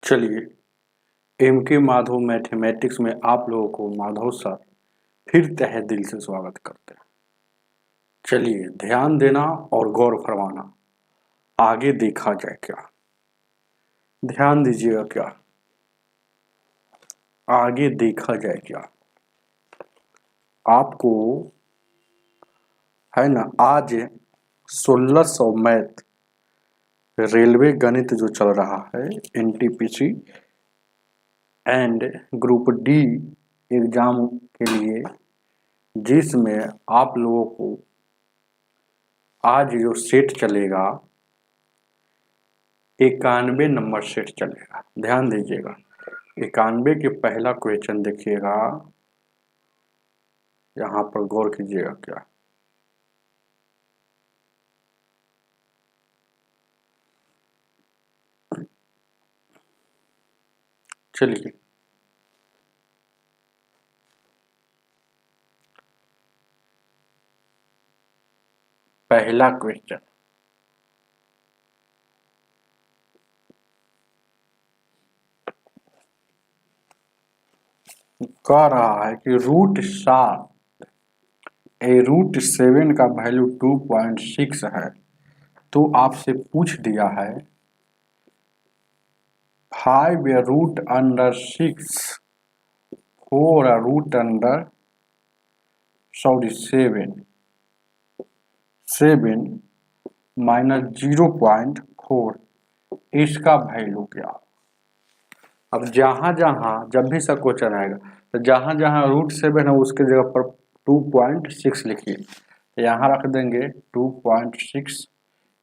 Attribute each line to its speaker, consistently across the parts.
Speaker 1: चलिए, MK. Madhav mathematics में आप लोगों को माधव सर फिर तहे दिल से स्वागत करते हैं। चलिए, ध्यान देना और गौर फरमाना। आगे देखा जाए क्या? ध्यान दीजिएगा क्या? आगे देखा जाए क्या? आपको है ना, आज 1600 मैथ रेलवे गणित जो चल रहा है NTPC and group D exam के लिए, जिसमें आप लोगों को आज जो सेट चलेगा 91 नंबर सेट चलेगा। ध्यान दीजिएगा, 91 के पहला क्वेश्चन देखिएगा, यहाँ पर गौर कीजिएगा क्या। चलिए, पहला क्वेश्चन कह रहा है कि √7 का वैल्यू 2.6 है। तो आपसे पूछ दिया है 5√6 7 माइनस 0.4, इसका वैल्यू क्या? अब जब भी सा क्वेश्चन आएगा तो जहाँ √7 है उसके जगह पर 2.6 लिखिए। यहाँ रख देंगे 2.6,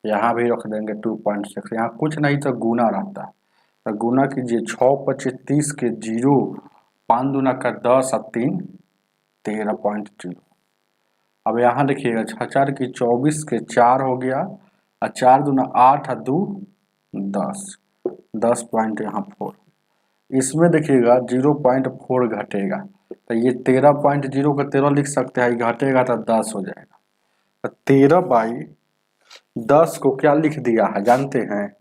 Speaker 1: यहाँ भी रख देंगे 2.6। यहाँ कुछ नहीं तो गुना रहता है, तो गुना कीजिए। 6×25 30 के 0, 5 दूना का 10 और 3 13.0। अब यहाँ देखिएगा 6×4 की 24 के 4 हो गया, और 4 दूना 8 और 2 10 पॉइंट यहाँ 4। इसमें देखिएगा 0.4 घटेगा, तो ये 13.0 का 13 लिख सकते हैं, घटेगा तो 10 हो जाएगा। तो 13/10 को क्या लिख दिया है जानते हैं?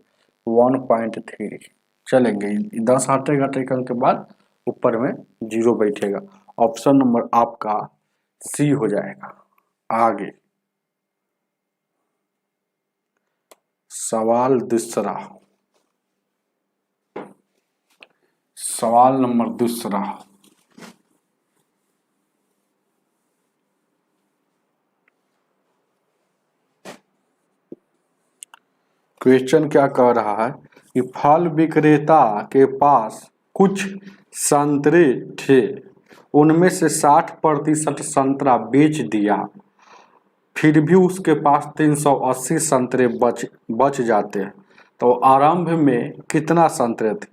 Speaker 1: 1.3। चलेंगे, 10 हटेगा के बाद ऊपर में 0 बैठेगा। ऑप्शन नंबर आपका सी हो जाएगा। आगे सवाल नंबर दूसरा। क्वेश्चन क्या कह रहा है कि फल विक्रेता के पास कुछ संतरे थे, उनमें से 60% संतरा बेच दिया, फिर भी उसके पास 380 संतरे बच जाते हैं, तो आरंभ में कितना संतरे थे?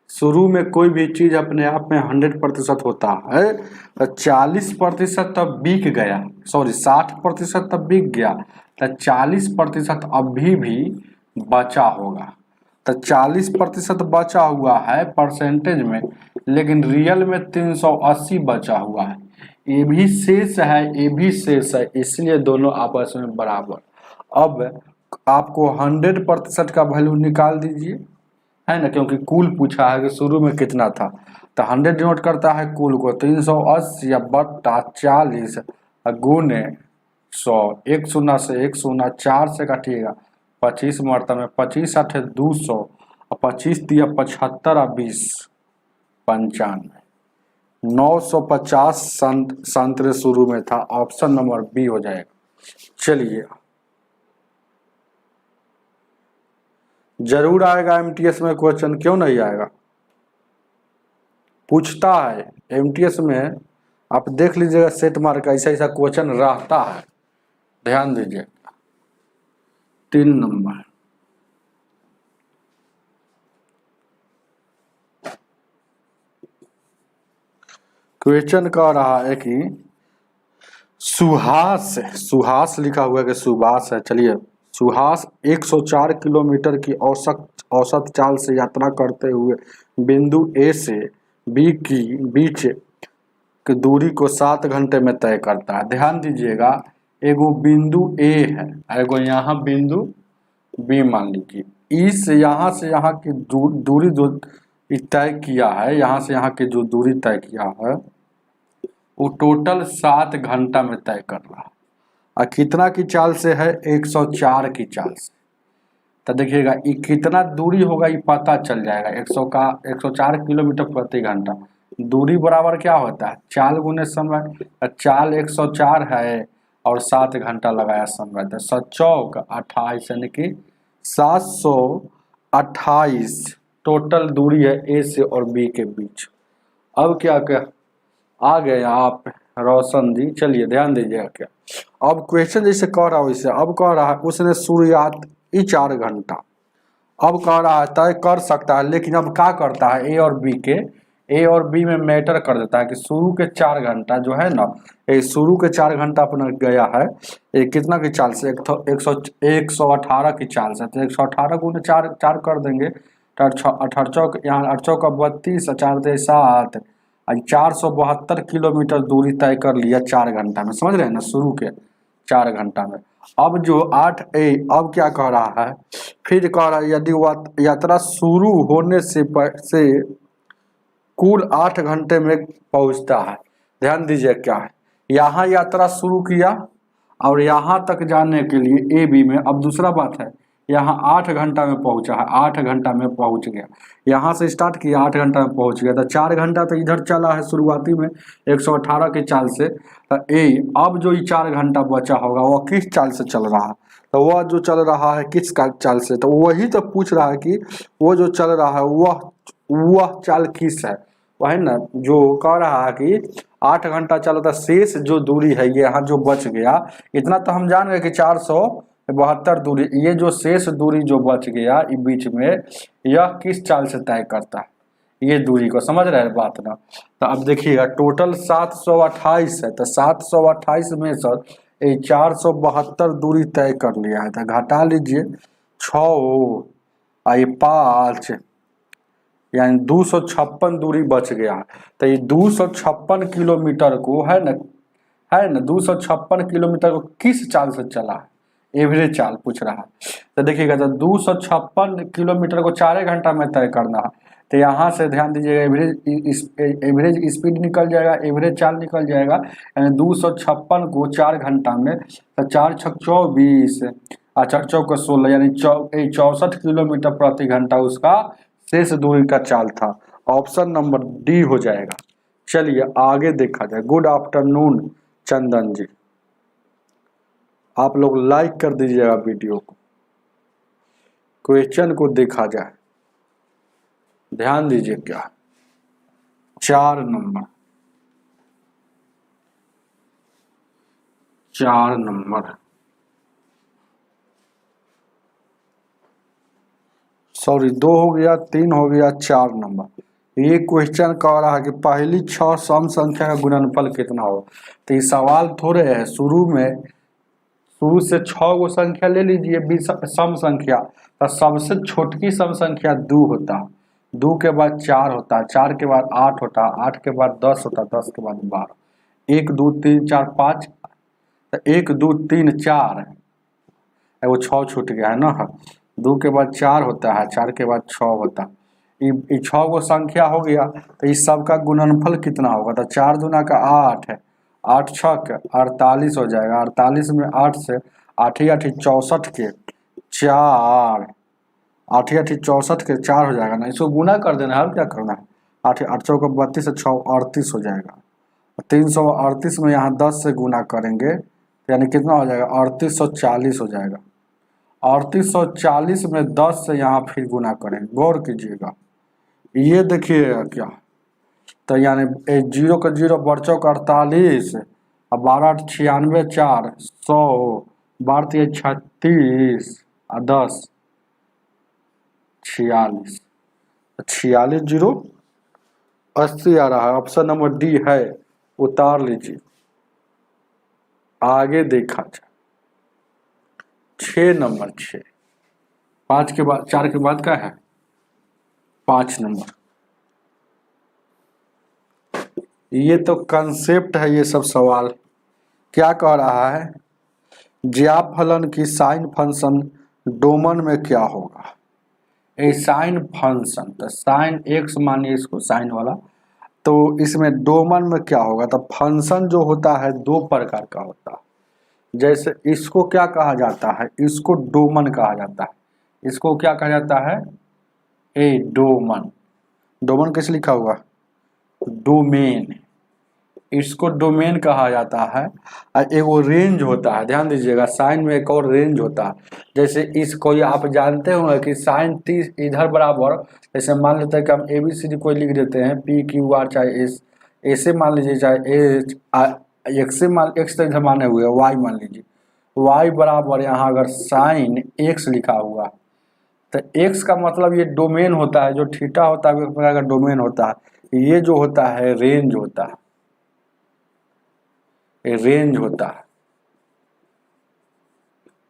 Speaker 1: शुरू में कोई भी चीज अपने आप में 100% होता है, तो 40% तब बिक गया, 60% तब बिक गया, तो 40% अभी भी बचा होगा। तो 40% बचा हुआ है परसेंटेज में, लेकिन रियल में 380 बचा हुआ है। ये भी शेष है, ये भी शेष है, इसलिए दोनों आपस में बराबर। अब आपको 100% का वैल्यू निकाल दीजिए, है ना, क्योंकि कुल पूछा है कि शुरू में कितना था। तो 100 डिनोट करता है कुल को, 380 बट्टा 40 गुने 100, 1 शून्य से 1 शून्य 4 से काटिएगा, 25 मरता में 25 8 200, और 25 दिया 75 और 20 95, 950 संतरे शुरू में था। ऑप्शन नंबर बी हो जाएगा। चलिए, जरूर आएगा एमटीएस में क्वेश्चन, क्यों नहीं आएगा? पूछता है एमटीएस में, आप देख लीजिएगा सेट मार का ऐसा क्वेश्चन रहता है। ध्यान दीजिए, 3 नंबर क्वेश्चन कह रहा है कि सुहास लिखा हुआ है कि सुभाष है। चलिए, सुहास 104 किलोमीटर की औसत चाल से यात्रा करते हुए बिंदु ए से बी की बीच की दूरी को 7 घंटे में तय करता है। ध्यान दीजिएगा, एगो बिंदु ए है, एगो यहाँ बिंदु बी मान लीजिए। ई से यहाँ की दूरी जो तय किया है, यहाँ से यहाँ की जो दूरी तय किया है वो टोटल 7 घंटा में तय कर रहा है। और कितना की चाल से है? 104 की चाल से। तो देखिएगा ये कितना दूरी होगा ये पता चल जाएगा। 104 किलोमीटर प्रति घंटा। दूरी बराबर क्या होता है? चाल गुने समय। चाल 104 है और 7 घंटा लगाया समय। तो 7×4 = 28 यानी कि 728 टोटल दूरी है ए से और बी के बीच। अब क्या क्या आ गए आप रोशन जी? चलिए ध्यान दीजिएगा। क्या अब क्वेश्चन जैसे कह रहा है वैसे अब कह रहा है उसने शुरुआत 4 घंटा। अब कह रहा है तय कर सकता है, लेकिन अब क्या करता है ए और बी में मैटर कर देता है कि शुरू के 4 घंटा जो है ना, ये शुरू के 4 घंटा अपना गया है ये कितना की चाल से? 118 की चाल से। तो 118 गुने 4 कर देंगे तो 18 यहाँ 8 का 32 4 दे 7 472 किलोमीटर दूरी तय कर लिया 4 घंटा में। समझ रहे हैं ना? शुरू के 4 घंटा में। अब जो अब क्या कह रहा है? फिर कह रहा है यदि वह यात्रा शुरू होने से कुल 8 घंटे में पहुंचता है। ध्यान दीजिए क्या है, यहाँ यात्रा शुरू किया और यहाँ तक जाने के लिए ए बी में। अब दूसरा बात है यहाँ 8 घंटा में पहुंचा है, 8 घंटा में पहुंच गया। यहाँ से स्टार्ट किया 8 घंटा में पहुंच गया। तो 4 घंटा तो इधर चला है शुरुआती में 118 की चाल से। तो अब जो ये 4 घंटा बचा होगा वह किस चाल से चल रहा है? तो वह जो चल रहा है किस चाल से? तो वही तो पूछ रहा है कि वो जो चल रहा है वह चाल किस है? वही ना जो कह रहा है कि 8 घंटा चला था, शेष जो दूरी है ये यहाँ जो बच गया इतना तो हम जान गए कि 472 दूरी। ये जो शेष दूरी जो बच गया इस बीच में यह किस चाल से तय करता है? ये दूरी को समझ रहे हैं बात ना? तो अब देखिएगा टोटल 728 है। तो 728 में सर 472 दूरी तय कर लिया है। तो घटा लीजिए 6 5 यानी 256 दूरी बच गया। तो ये 256 किलोमीटर को है ना 256 किलोमीटर को किस चाल से चला है? एवरेज चाल पूछ रहा है। तो देखिएगा तो 256 किलोमीटर को 4 घंटा में तय करना है। तो यहाँ से ध्यान दीजिएगा एवरेज स्पीड निकल जाएगा, एवरेज चाल निकल जाएगा। यानी 256 को 4 घंटा में तो 4 × 6 = 24 और 4 × 4 = 16 यानी 64 किलोमीटर प्रति घंटा उसका शेष दूरी का चाल था। ऑप्शन नंबर डी हो जाएगा। चलिए आगे देखा जाए। गुड आफ्टरनून चंदन जी, आप लोग लाइक कर दीजिएगा वीडियो को। क्वेश्चन को देखा जाए, ध्यान दीजिए क्या 4 नंबर सॉरी 2 हो गया, 3 हो गया, 4 नंबर। ये क्वेश्चन कह रहा है कि पहली 6 सम संख्या का गुणनफल कितना हो। तो ये सवाल थोड़े है, शुरू से 6 गो संख्या ले लीजिए सम संख्या। तो सबसे छोटकी सम संख्या 2 होता है, 2 के बाद 4 होता है, 4 के बाद 8 होता है, 8 के बाद 10 होता है, 10 के बाद 12, 1 2 3 4 5। तो 1 2 3 4 वो 6 छूट गया है ना। 2 के बाद 4 होता है, 4 के बाद 6 होता है। ये 6 गो संख्या हो गया। तो इस सब का गुणनफल कितना होगा? तो 4 दूना का 8 है, 8 6 48 हो जाएगा। 48 में 8 से 8 8 64 के 4, 8 8 64 के 4 हो जाएगा ना। इसको गुना कर देना है, अब क्या करना है? 8 8 चौका 32 से 6 38 हो जाएगा। 338 में यहाँ 10 से गुना करेंगे यानी कितना हो जाएगा? 3840 हो जाएगा। 3840 में 10 से यहाँ फिर गुना करेंगे। गौर कीजिएगा, ये देखिएगा क्या। तो यानी 0 का 0 बर्चों का 48 और 12 8 96 4 100 12 36 और 10 46 46 0 80 आ रहा है। ऑप्शन नंबर डी है, उतार लीजिए। आगे देखा जाए 6 नंबर 6 5 के बाद 4 के बाद क्या है? 5 नंबर। ये तो कंसेप्ट है। ये सब सवाल क्या कह रहा है? ज्या फलन की साइन फंक्शन डोमेन में क्या होगा? ए साइन फंक्शन, तो साइन एक्स मानिए इसको साइन वाला, तो इसमें डोमेन में क्या होगा, तो फंक्शन जो होता है दो प्रकार का होता है। जैसे इसको क्या कहा जाता है, इसको डोमेन कहा जाता है, इसको क्या कहा जाता है, ए डोमेन। डोमेन कैसे लिखा हुआ, डोमेन, इसको डोमेन कहा जाता है। और एक वो रेंज होता है, ध्यान दीजिएगा, साइन में एक और रेंज होता है। जैसे इसको आप जानते होंगे कि साइन 30 इधर बराबर, जैसे मान लेते हैं कि हम ABCD कोई लिख देते हैं PQR चाहे एस, ऐसे मान लीजिए चाहे एच, एक्स से मान एक्स तक माने हुए वाई मान लीजिए, वाई बराबर यहाँ अगर साइन एक्स लिखा हुआ, तो एक्स का मतलब ये डोमेन होता है, जो थीटा होता है एक प्रकार का डोमेन होता है। ये जो होता है रेंज होता है, रेंज होता है।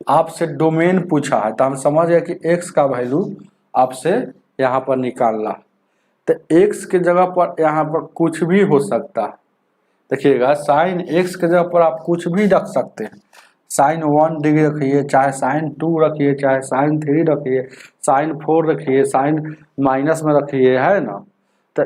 Speaker 1: आपसे डोमेन पूछा है तो हम समझ गए कि x का वैल्यू आपसे यहाँ पर निकालना, तो x के जगह पर यहाँ पर कुछ भी हो सकता है। देखिएगा साइन x के जगह पर आप कुछ भी रख सकते हैं, साइन 1 डिग्री रखिए, चाहे साइन 2 रखिए, चाहे साइन 3 रखिए, साइन 4 रखिए, साइन माइनस में रखिए, है ना। तो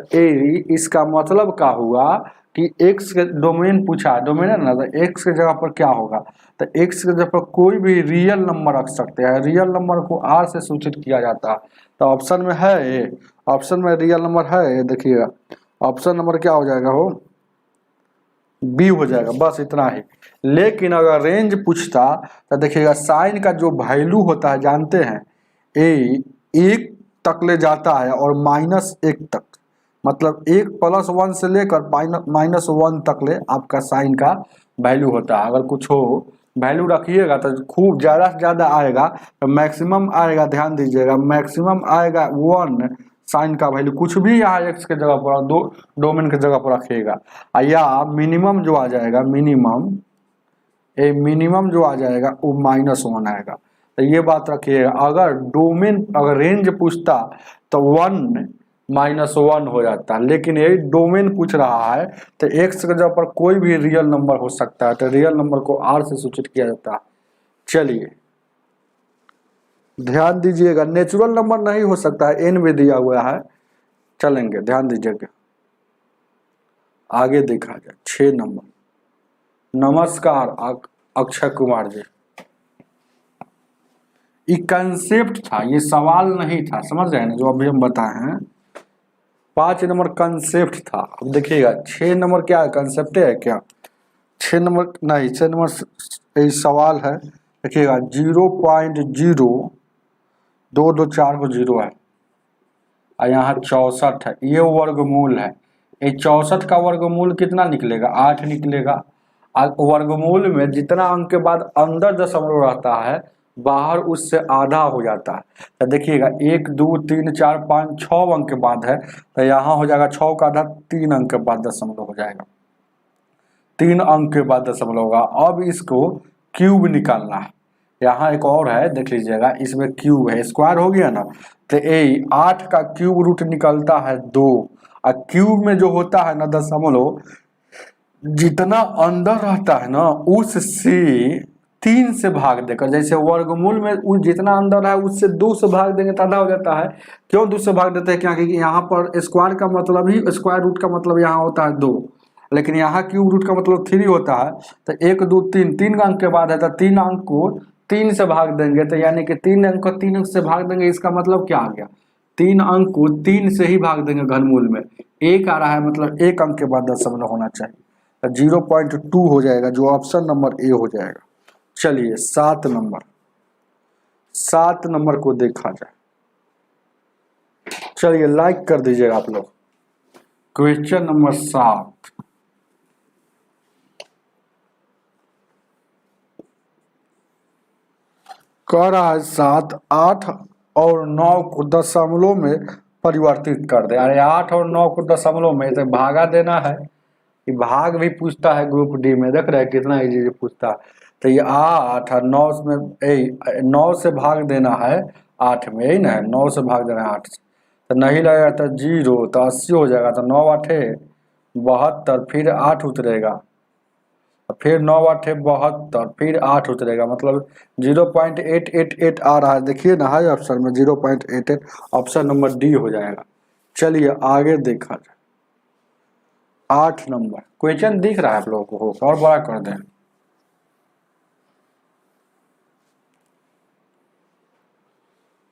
Speaker 1: इसका मतलब क्या हुआ कि x के डोमेन पूछा, डोमेन है ना, तो x के जगह पर क्या होगा, तो x के जगह पर कोई भी रियल नंबर रख सकते हैं। रियल नंबर को r से सूचित किया जाता है, तो ऑप्शन में है ये, ऑप्शन में रियल नंबर है, देखिएगा ऑप्शन नंबर क्या हो जाएगा, हो बी हो जाएगा, बस इतना ही। लेकिन अगर रेंज पूछता तो देखिएगा साइन का जो वैल्यू होता है जानते हैं, एक तक ले जाता है और -1 तक, मतलब 1 + 1 से लेकर -1 तक ले आपका साइन का वैल्यू होता है। अगर कुछ हो वैल्यू रखिएगा तो खूब ज़्यादा से ज़्यादा आएगा, तो मैक्सिमम आएगा, ध्यान दीजिएगा मैक्सिमम आएगा 1 साइन का वैल्यू, कुछ भी यहाँ एक्स के जगह पर दो डोमेन के जगह पर रखिएगा, या मिनिमम जो आ जाएगा, मिनिमम जो आ जाएगा वो -1 आएगा। तो ये बात रखिएगा, अगर डोमेन अगर रेंज पूछता तो 1 -1 हो जाता, लेकिन ये डोमेन पूछ रहा है तो एक्स के जगह पर कोई भी रियल नंबर हो सकता है, तो रियल नंबर को r से सूचित किया जाता है। चलिए ध्यान दीजिएगा, नेचुरल नंबर नहीं हो सकता है, n भी दिया हुआ है, चलेंगे ध्यान दीजिएगा, आगे देखा जाए। 6 नंबर, नमस्कार अक्षय कुमार जी, ये कंसेप्ट था, ये सवाल नहीं था, समझ रहे हैं ना जो अभी हम बताए हैं। 5 नंबर कंसेप्ट था। अब देखिएगा 6 नंबर क्या है, कंसेप्ट है क्या, 6 नंबर नहीं, 6 नंबर सवाल है। देखिएगा 0.0224 को 0 है और यहाँ 64 है, ये वर्गमूल है। ये 64 का वर्गमूल कितना निकलेगा, 8 निकलेगा। वर्गमूल में जितना अंक के बाद अंदर दशमलव रहता है, बाहर उससे आधा हो जाता है। तो देखिएगा 1 2 3 4 5 6 अंक के बाद है, तो यहाँ हो जाएगा 6 का आधा 3 अंक के बाद दशमलव हो जाएगा, 3 अंक के बाद दशमलव होगा। अब इसको क्यूब निकालना है, यहाँ एक और है देख लीजिएगा, इसमें क्यूब है, स्क्वायर हो गया ना, तो 8 का क्यूब रूट निकलता है 2, और क्यूब में जो होता है ना दशमलव, जितना अंदर रहता है ना उससे 3 से भाग देकर, जैसे वर्गमूल में जितना अंदर है उससे 2 से भाग देंगे तो आधा हो जाता है। क्यों 2 से भाग देते हैं, क्योंकि यहाँ पर स्क्वायर का मतलब ही, स्क्वायर रूट का मतलब यहाँ होता है 2, लेकिन यहाँ क्यूब रूट का मतलब 3 होता है। तो 1 2 3 अंक के बाद है, तो 3 अंक को 3 से भाग देंगे, तो यानी कि 3 अंक को 3 अंक से भाग देंगे, इसका मतलब क्या आ गया, 3 अंक को 3 से ही भाग देंगे, घनमूल में 1 आ रहा है, मतलब 1 अंक के बाद दशमलव होना चाहिए, तो 0.2 हो जाएगा, जो ऑप्शन नंबर ए हो जाएगा। चलिए 7 नंबर को देखा जाए। चलिए लाइक कर दीजिएगा आप लोग। क्वेश्चन नंबर 7, कह रहा है 7 8 और 9 को दशमलव में परिवर्तित कर दे। अरे 8 और 9 को दशमलव में, तो भागा देना है, ये भाग भी पूछता है ग्रुप डी में, देख रहे हैं कितना इजी पूछता है। तो ये 8 और 9 में 9 से भाग देना है 8 में, यही ना है, 9 से भाग देना है 8 से, तो नहीं लगेगा तो 0, तो 80 हो जाएगा, तो 9 8 72, फिर 8 उतरेगा, फिर 9 8 72, फिर 8 उतरेगा, मतलब 0.888 आ रहा है। देखिए ना है ऑप्शन में 0.88, ऑप्शन नंबर डी हो जाएगा। चलिए आगे देखा जाए। 8 नंबर क्वेश्चन दिख रहा है आप लोगों को, और बड़ा कर दें।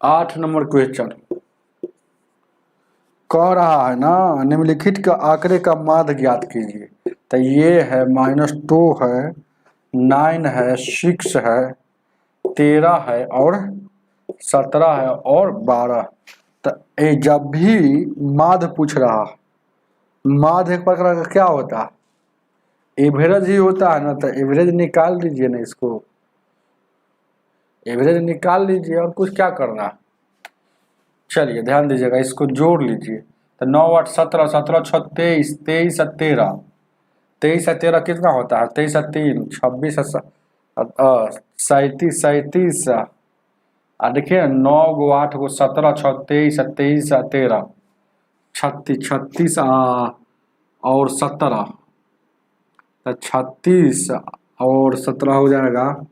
Speaker 1: 8 नंबर क्वेश्चन कह रहा है ना, निम्नलिखित के आंकड़े का माध्य ज्ञात कीजिए। तो ये है -2 है, 9 है, 6 है, 13 है और 17 है और 12। तो ये जब भी माध्य पूछ रहा, माध्य एक प्रकार का क्या होता है, एवरेज ही होता है ना। तो एवरेज निकाल लीजिए ना, इसको एवरेज निकाल लीजिए, और कुछ क्या करना। चलिए ध्यान दीजिएगा, इसको जोड़ लीजिए। तो 9 8 17, 17 6 23, 23 और 13, 23 और 13 कितना होता है, 23 और 3 26, 37 37, और देखिए 9 गो 8 गो 17 6 23 और 23 और 13 36 36 और 17, तो 36 और 17 हो जाएगा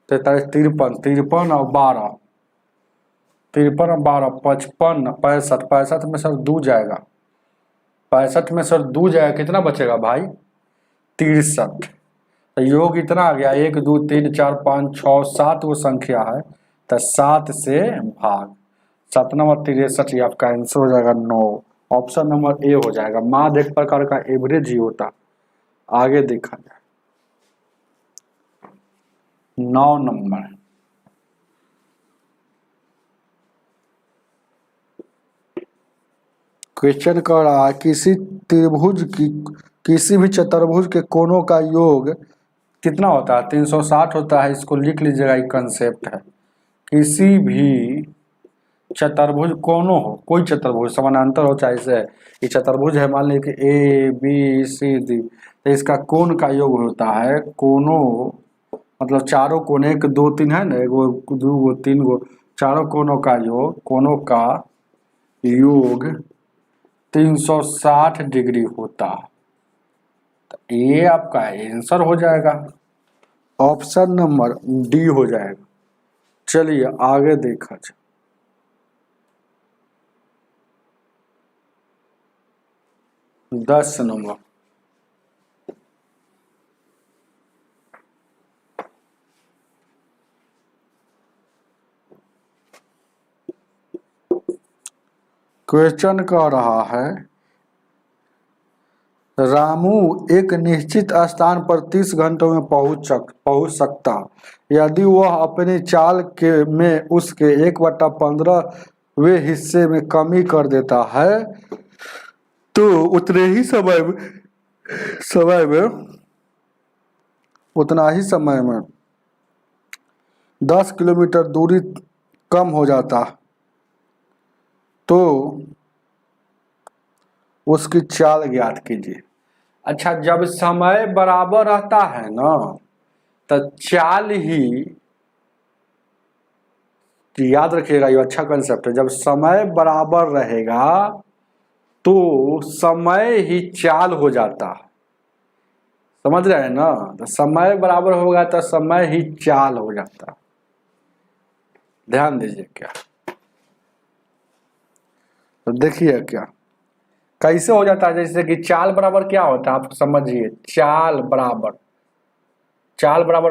Speaker 1: 43 53 53 और 12, 53 और 12 55 65, 65 में सर 2 जाएगा, 65 में सर 2 जाएगा, कितना बचेगा भाई 63। तो योग इतना आ गया, 1 2 3 4 5 6 7 वो संख्या है, तो 7 से भाग 7 नंबर 63, ये आपका आंसर हो जाएगा 9। ऑप्शन नंबर ए हो जाएगा। माध्य एक प्रकार का एवरेज ही होता। आगे देखा जाए 9 नंबर, क्वेश्चन कर रहा है किसी त्रिभुज की, किसी भी चतुर्भुज के कोणों का योग कितना होता है, 360 होता है। इसको लिख लीजिएगा, एक कंसेप्ट है। किसी भी चतुर्भुज कोणों हो, कोई चतुर्भुज समानांतर हो, चाहे से ये चतुर्भुज है, मान लीजिए कि ए बी सी डी, तो इसका कोण का योग होता है, कोणों मतलब चारों कोण, 1 2 3 है ना, 1 2 गो 3 गो, चारों कोणों का योग, कोणों का योग 360 डिग्री होता है। तो ये आपका आंसर हो जाएगा, ऑप्शन नंबर डी हो जाएगा। चलिए आगे देखा जाए 10 नंबर, क्वेश्चन कह रहा है रामू एक निश्चित स्थान पर 30 घंटों में पहुंच सकता, यदि वह अपनी चाल के में उसके 1/15वें हिस्से में कमी कर देता है, तो उतने ही समय में 10 किलोमीटर दूरी कम हो जाता, तो उसकी चाल ज्ञात कीजिए। अच्छा, जब समय बराबर रहता है ना, तो चाल ही, याद रखिएगा, ये अच्छा कंसेप्ट है। जब समय बराबर रहेगा तो समय ही चाल हो जाता है, समझ रहे हैं ना। तो समय बराबर होगा तो समय ही चाल हो जाता है। ध्यान दीजिए क्या, तो देखिए क्या कैसे हो जाता है। जैसे कि चाल बराबर क्या होता है, आप समझिए। चाल बराबर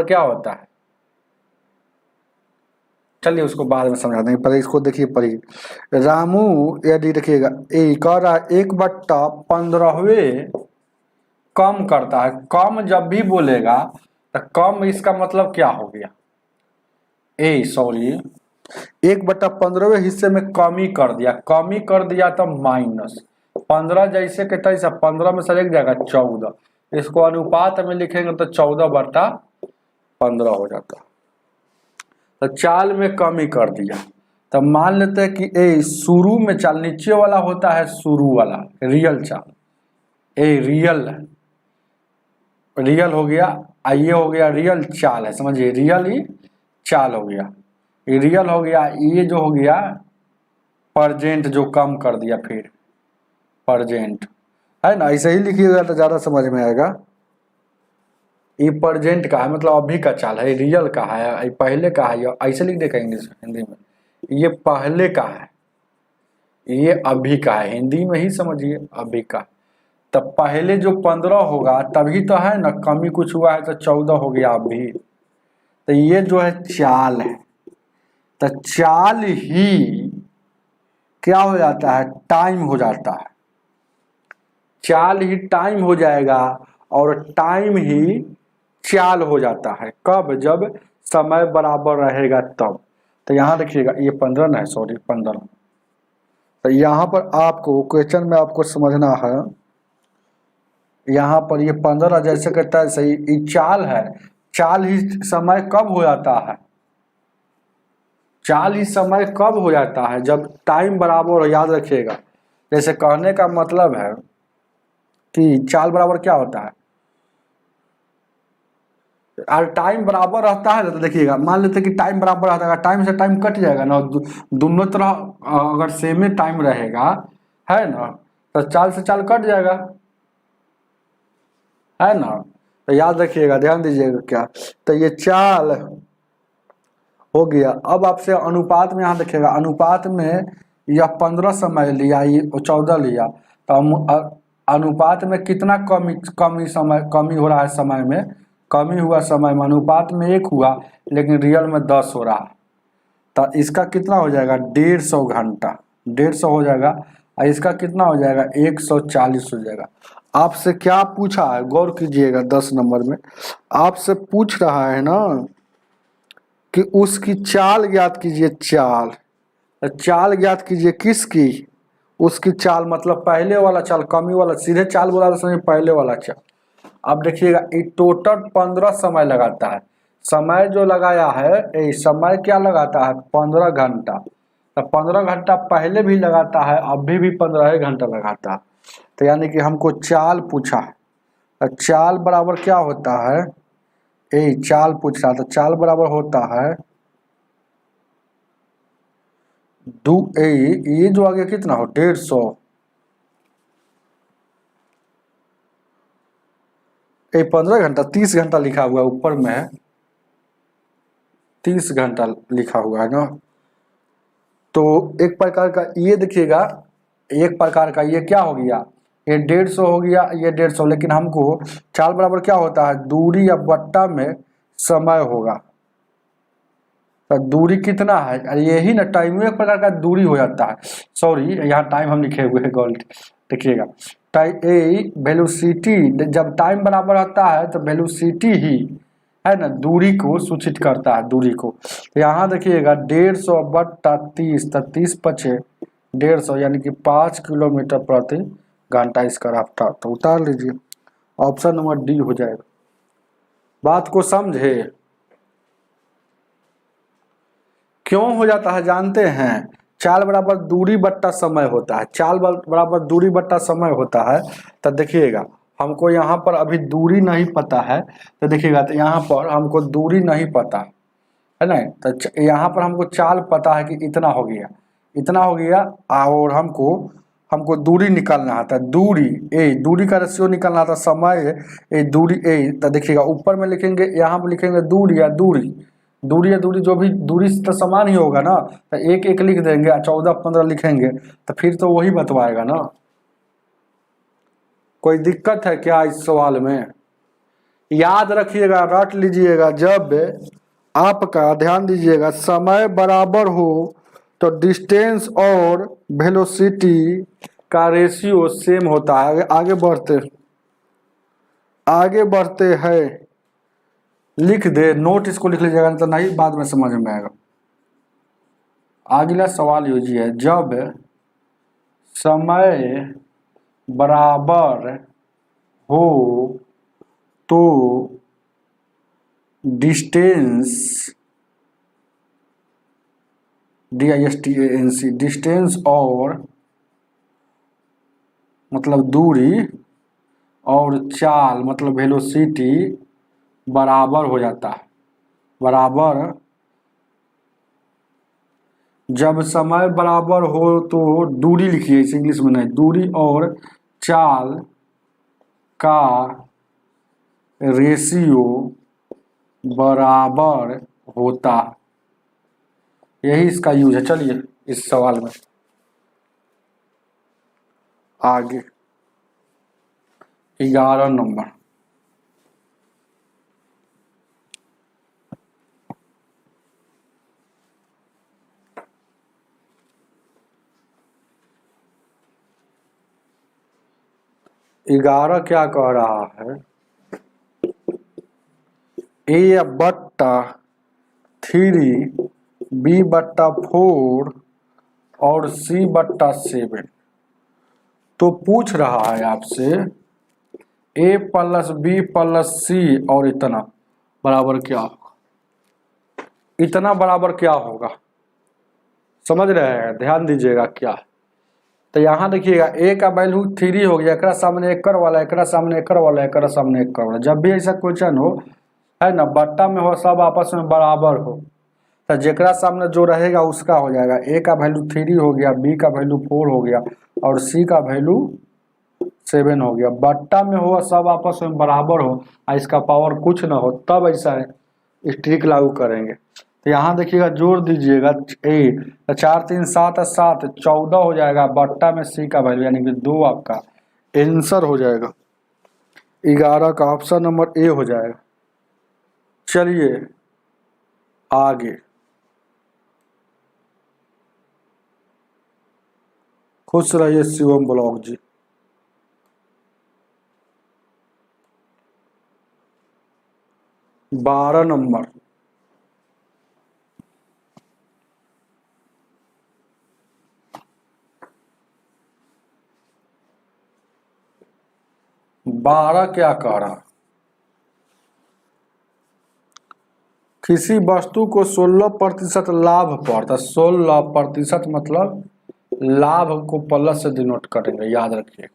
Speaker 1: क्या होता है, चलिए उसको बाद में समझा देंगे, पहले इसको देखिए पढ़िए। रामू, यदि देखिएगा कह रहा है 1/15वें कम करता है। कम जब भी बोलेगा तो कम, इसका मतलब क्या हो गया, 1/15वें हिस्से में कमी कर दिया तो माइनस 15, जैसे के तैसे 15 में से एक जाएगा 14, इसको अनुपात में लिखेंगे तो 14/15 हो जाता। तो चाल में कमी कर दिया, तो मान लेते हैं कि ए शुरू में चाल, नीचे वाला होता है शुरू वाला रियल चाल, ए रियल हो गया, ये हो गया रियल चाल है, समझिए रियल ही चाल हो गया, ये रियल हो गया। ये जो हो गया परजेंट, जो कम कर दिया, फिर परजेंट है ना, ऐसे ही लिखिएगा तो ज़्यादा समझ में आएगा। ये प्रेजेंट का है, मतलब अभी का चाल है, रियल का है, ये पहले का है, ये ऐसे लिख देगा इंग्लिश हिंदी में, ये पहले का है, ये अभी का है, हिंदी में ही समझिए अभी का। तब पहले जो 15 होगा तभी तो है ना, कमी कुछ हुआ है तो 14 हो गया अभी। तो ये जो है चाल है, तो चाल ही क्या हो जाता है, टाइम हो जाता है, चाल ही टाइम हो जाएगा और टाइम ही चाल हो जाता है। कब, जब समय बराबर रहेगा तब। तो यहाँ देखिएगा ये 15 ना है, सॉरी 15। तो यहाँ पर आपको क्वेश्चन में आपको समझना है, यहाँ पर ये 15 जैसे कहता है सही, ये चाल है, चाल ही समय कब हो जाता है, चाल ही समय कब हो जाता है, जब टाइम बराबर हो। याद रखिएगा, जैसे कहने का मतलब है कि चाल बराबर क्या होता है, और टाइम बराबर रहता है तो देखिएगा, मान लेते कि टाइम बराबर रहता है, टाइम से टाइम कट जाएगा ना, दोनों तरह अगर सेम ही टाइम रहेगा है ना, तो चाल से चाल कट जाएगा, है ना। तो याद रखिएगा, ध्यान दीजिएगा क्या, तो ये चाल हो गया। अब आपसे अनुपात में यहाँ देखिएगा, अनुपात में यह 15 समय लिया, ये 14 लिया, तो अनुपात में कितना कमी हो रहा है, समय में कमी हुआ, समय में अनुपात में 1 हुआ लेकिन रियल में 10 हो रहा है। तो इसका कितना हो जाएगा, 150 घंटा, 150 हो जाएगा, और इसका कितना हो जाएगा, 140 हो जाएगा। आपसे क्या पूछा है, गौर कीजिएगा, 10 नंबर में आपसे पूछ रहा है ना कि उसकी चाल ज्ञात कीजिए, चाल, चाल ज्ञात कीजिए किसकी, उसकी चाल मतलब पहले वाला चाल, कमी वाला, सीधे चाल बोला तो समझ पहले वाला चाल। अब देखिएगा ये टोटल 15 समय लगाता है, समय जो लगाया है ये समय क्या लगाता है, 15 घंटा। तो 15 घंटा पहले भी लगाता है, अभी भी 15 घंटा लगाता है। तो यानी कि हमको चाल पूछा है, तो चाल बराबर क्या होता है, ये चाल पूछ रहा, तो चाल बराबर होता है ये जो आगे कितना हो, 150, ये 15 घंटा, 30 घंटा लिखा हुआ है ऊपर में, 30 घंटा लिखा हुआ है ना। तो एक प्रकार का ये देखिएगा, एक प्रकार का ये क्या हो गया, ये 150 हो गया, ये 150, लेकिन हमको चाल बराबर क्या होता है, दूरी या बट्टा में समय होगा। तो दूरी कितना है, अरे यही ना, टाइम एक प्रकार का दूरी हो जाता है, सॉरी यहाँ टाइम हम लिखे हुए हैं गोल्ड, देखिएगा वेलोसिटी, जब टाइम बराबर आता है तो वेलोसिटी ही है ना दूरी को सूचित करता है, दूरी को। तो यहाँ देखिएगा 150 बट्टा 30, तो 30 पचे 150, यानी कि 5 किलोमीटर प्रति घंटा इसका रफ्तार। तो उतार लीजिए, ऑप्शन नंबर डी हो जाएगा। बात को समझे, क्यों हो जाता है जानते हैं, चाल बराबर दूरी बट्टा समय होता है, चाल बराबर दूरी बट्टा समय होता है। तो देखिएगा हमको यहाँ पर अभी दूरी नहीं पता है, तो देखिएगा तो यहाँ पर हमको दूरी नहीं पता है ना, तो यहाँ पर हमको चाल पता है कि इतना हो गया, इतना हो गया, और हमको दूरी निकालना आता है, दूरी का रेशियो निकालना था, समय ए दूरी ए। तो देखिएगा ऊपर में लिखेंगे, यहाँ पर लिखेंगे दूरी या दूरी जो भी दूरी तो समान ही होगा ना, तो एक एक लिख देंगे, 14 15 लिखेंगे, तो फिर तो वही बतवाएगा ना। कोई दिक्कत है क्या इस सवाल में, याद रखिएगा, रट लीजिएगा, जब आपका ध्यान दीजिएगा समय बराबर हो तो डिस्टेंस और वेलोसिटी का रेशियो सेम होता है। आगे बढ़ते हैं, लिख दे, नोट इसको लिख लीजिएगा, तो नहीं बाद में समझ में आएगा। अगला सवाल यूजी है, जब समय बराबर हो तो डिस्टेंस, DISTANC, डिस्टेंस और मतलब दूरी और चाल मतलब वेलोसिटी बराबर हो जाता है, बराबर, जब समय बराबर हो तो दूरी लिखिए, इस इंग्लिश में नहीं, दूरी और चाल का रेशियो बराबर होता है। यही इसका यूज है। चलिए इस सवाल में आगे 11 नंबर। ग्यारह क्या कह रहा है, ए बट्टा 3 बी बट्टा 4 और सी बट्टा 7। तो पूछ रहा है आपसे ए प्लस बी प्लस सी और इतना बराबर क्या होगा। इतना बराबर क्या होगा, समझ रहे हैं, ध्यान दीजिएगा क्या। तो यहाँ देखिएगा ए का वैल्यू 3 हो गया, एक सामने एकड़ वाला, एक सामने एकड़ वाला, एक सामने एकड़ वाला। जब भी ऐसा क्वेश्चन हो है ना, बट्टा में हो, सब आपस में बराबर हो, तो जेकरा सामने जो रहेगा उसका हो जाएगा। ए का वैल्यू 3 हो गया, बी का वैल्यू 4 हो गया और सी का वैल्यू 7 हो गया। बट्टा में हो, सब आपस में बराबर हो और इसका पावर कुछ ना हो, तब ऐसा है ट्रिक लागू करेंगे। तो यहाँ देखिएगा, जोड़ दीजिएगा ए, तो 4 3 7 7 14 हो जाएगा। बट्टा में सी का वैल्यू यानी कि 2 आपका आंसर हो जाएगा। 11 का ऑप्शन नंबर ए हो जाएगा। चलिए आगे, खुश रहिए शिवम ब्लॉग जी। बारह नंबर, बारह क्या कह रहा, किसी वस्तु को 16% लाभ पर, तो 16% मतलब लाभ को प्लस से डिनोट करेंगे, याद रखिए।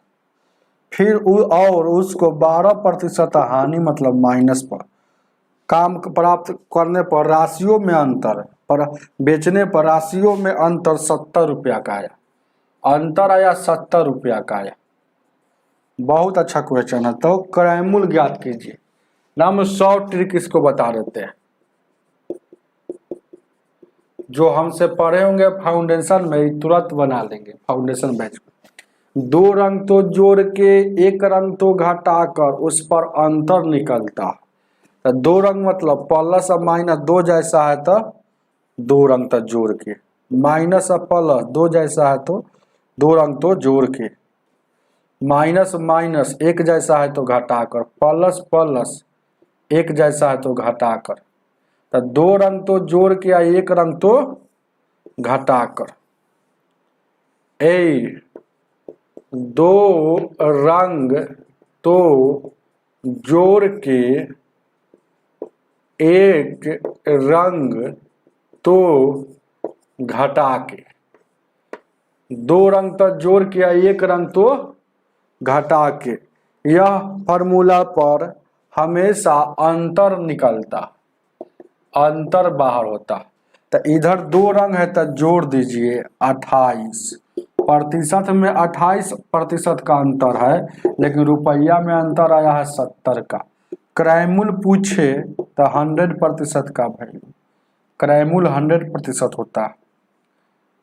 Speaker 1: फिर और उसको 12% हानि मतलब माइनस पर, काम प्राप्त करने पर राशियों में अंतर, पर बेचने पर राशियों में अंतर 70 रुपया का आया, अंतर आया 70 रुपया का आया। बहुत अच्छा क्वेश्चन है। तो क्रयमूल्य ज्ञात कीजिए, नाम 100 ट्रिक इसको बता देते हैं जो हमसे पढ़े होंगे फाउंडेशन में, तुरंत बना लेंगे फाउंडेशन बैच में। 2 रंग तो जोड़ के 1 रंग तो घटाकर उस पर अंतर निकलता। तो 2 रंग मतलब प्लस और माइनस 2 जैसा है तो 2 रंग तो जोड़ के, माइनस और प्लस 2 जैसा है तो 2 रंग तो जोड़ के, माइनस माइनस 1 जैसा है तो घटाकर, प्लस प्लस 1 जैसा है तो घटाकर। तो 2 रंग तो जोड़ के या 1 रंग तो घटाकर। 2 रंग तो जोड़ के 1 रंग तो घटा के, 2 रंग तो जोड़ के या 1 रंग तो घटा के, यह फॉर्मूला पर हमेशा अंतर निकलता, अंतर बाहर होता। तो इधर 2 रंग है तो जोड़ दीजिए 28 प्रतिशत में 28% का अंतर है, लेकिन रुपया में अंतर आया है 70 का। क्रयमूल्य पूछे तो 100% का वैल्यू, क्रयमूल्य 100% होता है।